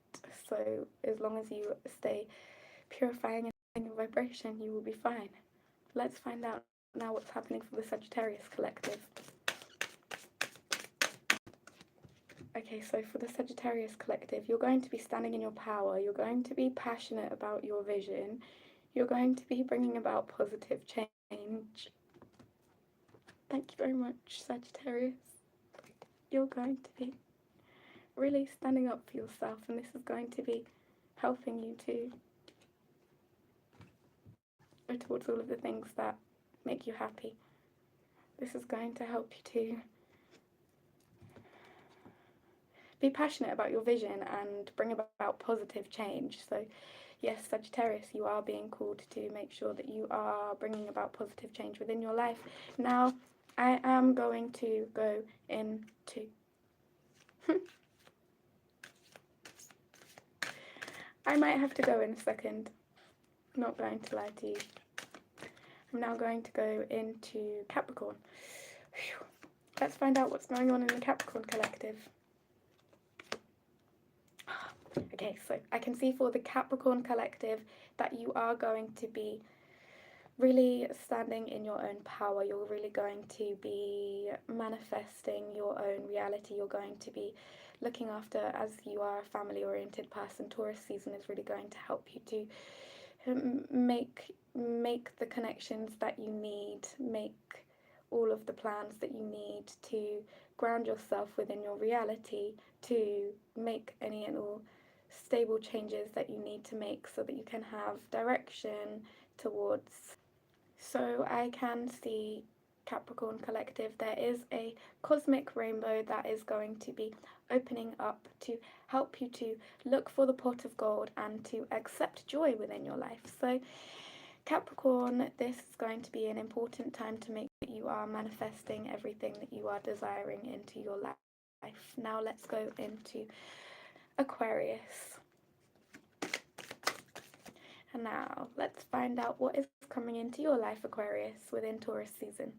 So as long as you stay purifying and your vibration, you will be fine. Let's find out now what's happening for the Sagittarius collective. Okay, so for the Sagittarius collective, you're going to be standing in your power. You're going to be passionate about your vision. You're going to be bringing about positive change. Thank you very much, Sagittarius. You're going to be really standing up for yourself, and this is going to be helping you to go towards all of the things that make you happy. This is going to help you to be passionate about your vision and bring about positive change. So yes, Sagittarius, you are being called to make sure that you are bringing about positive change within your life. Now, I am going to go into I might have to go in a second. I'm not going to lie to you. I'm now going to go into Capricorn. Whew. Let's find out what's going on in the Capricorn collective. Okay, so I can see for the Capricorn collective that you are going to be really standing in your own power. You're really going to be manifesting your own reality. You're going to be looking after, as you are a family-oriented person. Taurus season is really going to help you to make the connections that you need, make all of the plans that you need to ground yourself within your reality, to make any and all stable changes that you need to make so that you can have direction towards. So I can see, Capricorn collective, there is a cosmic rainbow that is going to be opening up to help you to look for the pot of gold and to accept joy within your life. So Capricorn, this is going to be an important time to make sure that you are manifesting everything that you are desiring into your life. Now let's go into Aquarius. And now let's find out what is coming into your life, Aquarius, within Taurus season.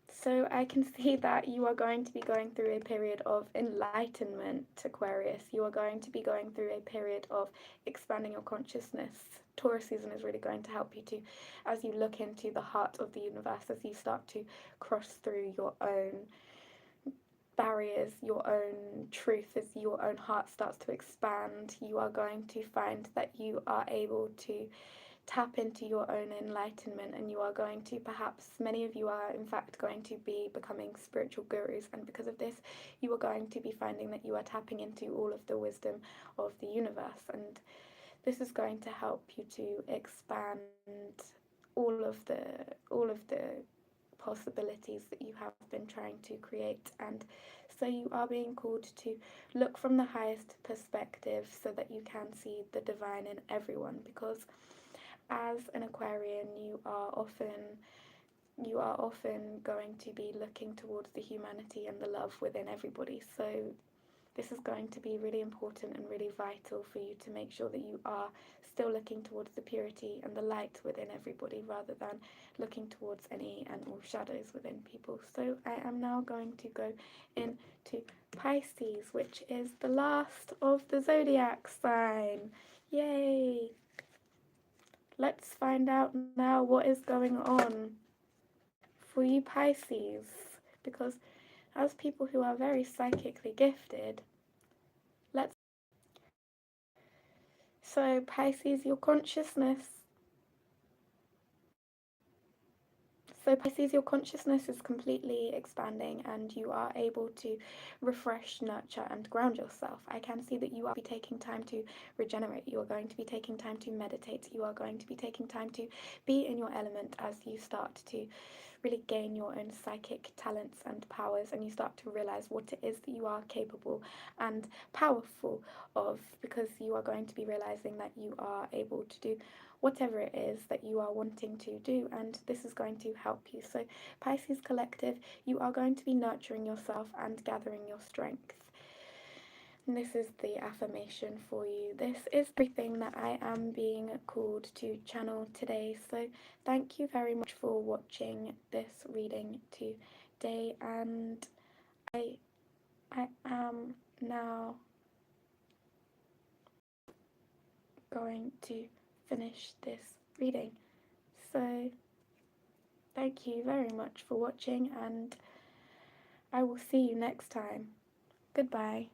So I can see that you are going to be going through a period of enlightenment, Aquarius. You are going to be going through a period of expanding your consciousness. Taurus season is really going to help you to, as you look into the heart of the universe, as you start to cross through your own barriers, your own truth, as your own heart starts to expand, you are going to find that you are able to tap into your own enlightenment, and you are going to, perhaps many of you are in fact going to be becoming spiritual gurus, and because of this you are going to be finding that you are tapping into all of the wisdom of the universe, and this is going to help you to expand all of the possibilities that you have been trying to create. And so you are being called to look from the highest perspective so that you can see the divine in everyone, because as an Aquarian you are often going to be looking towards the humanity and the love within everybody. So this is going to be really important and really vital for you to make sure that you are still looking towards the purity and the light within everybody, rather than looking towards any and all shadows within people. So I am now going to go into Pisces, which is the last of the zodiac sign. Yay! Let's find out now what is going on for you Pisces, because as people who are very psychically gifted, so Pisces, your consciousness So Pisces, your consciousness is completely expanding and you are able to refresh, nurture and ground yourself. I can see that you are be taking time to regenerate. You are going to be taking time to meditate. You are going to be taking time to be in your element as you start to really gain your own psychic talents and powers, and you start to realize what it is that you are capable and powerful of, because you are going to be realizing that you are able to do whatever it is that you are wanting to do, and this is going to help you. So Pisces collective, you are going to be nurturing yourself and gathering your strength. And this is the affirmation for you. This is everything that I am being called to channel today. So thank you very much for watching this reading today, and I am now going to finish this reading. So thank you very much for watching, and I will see you next time. Goodbye.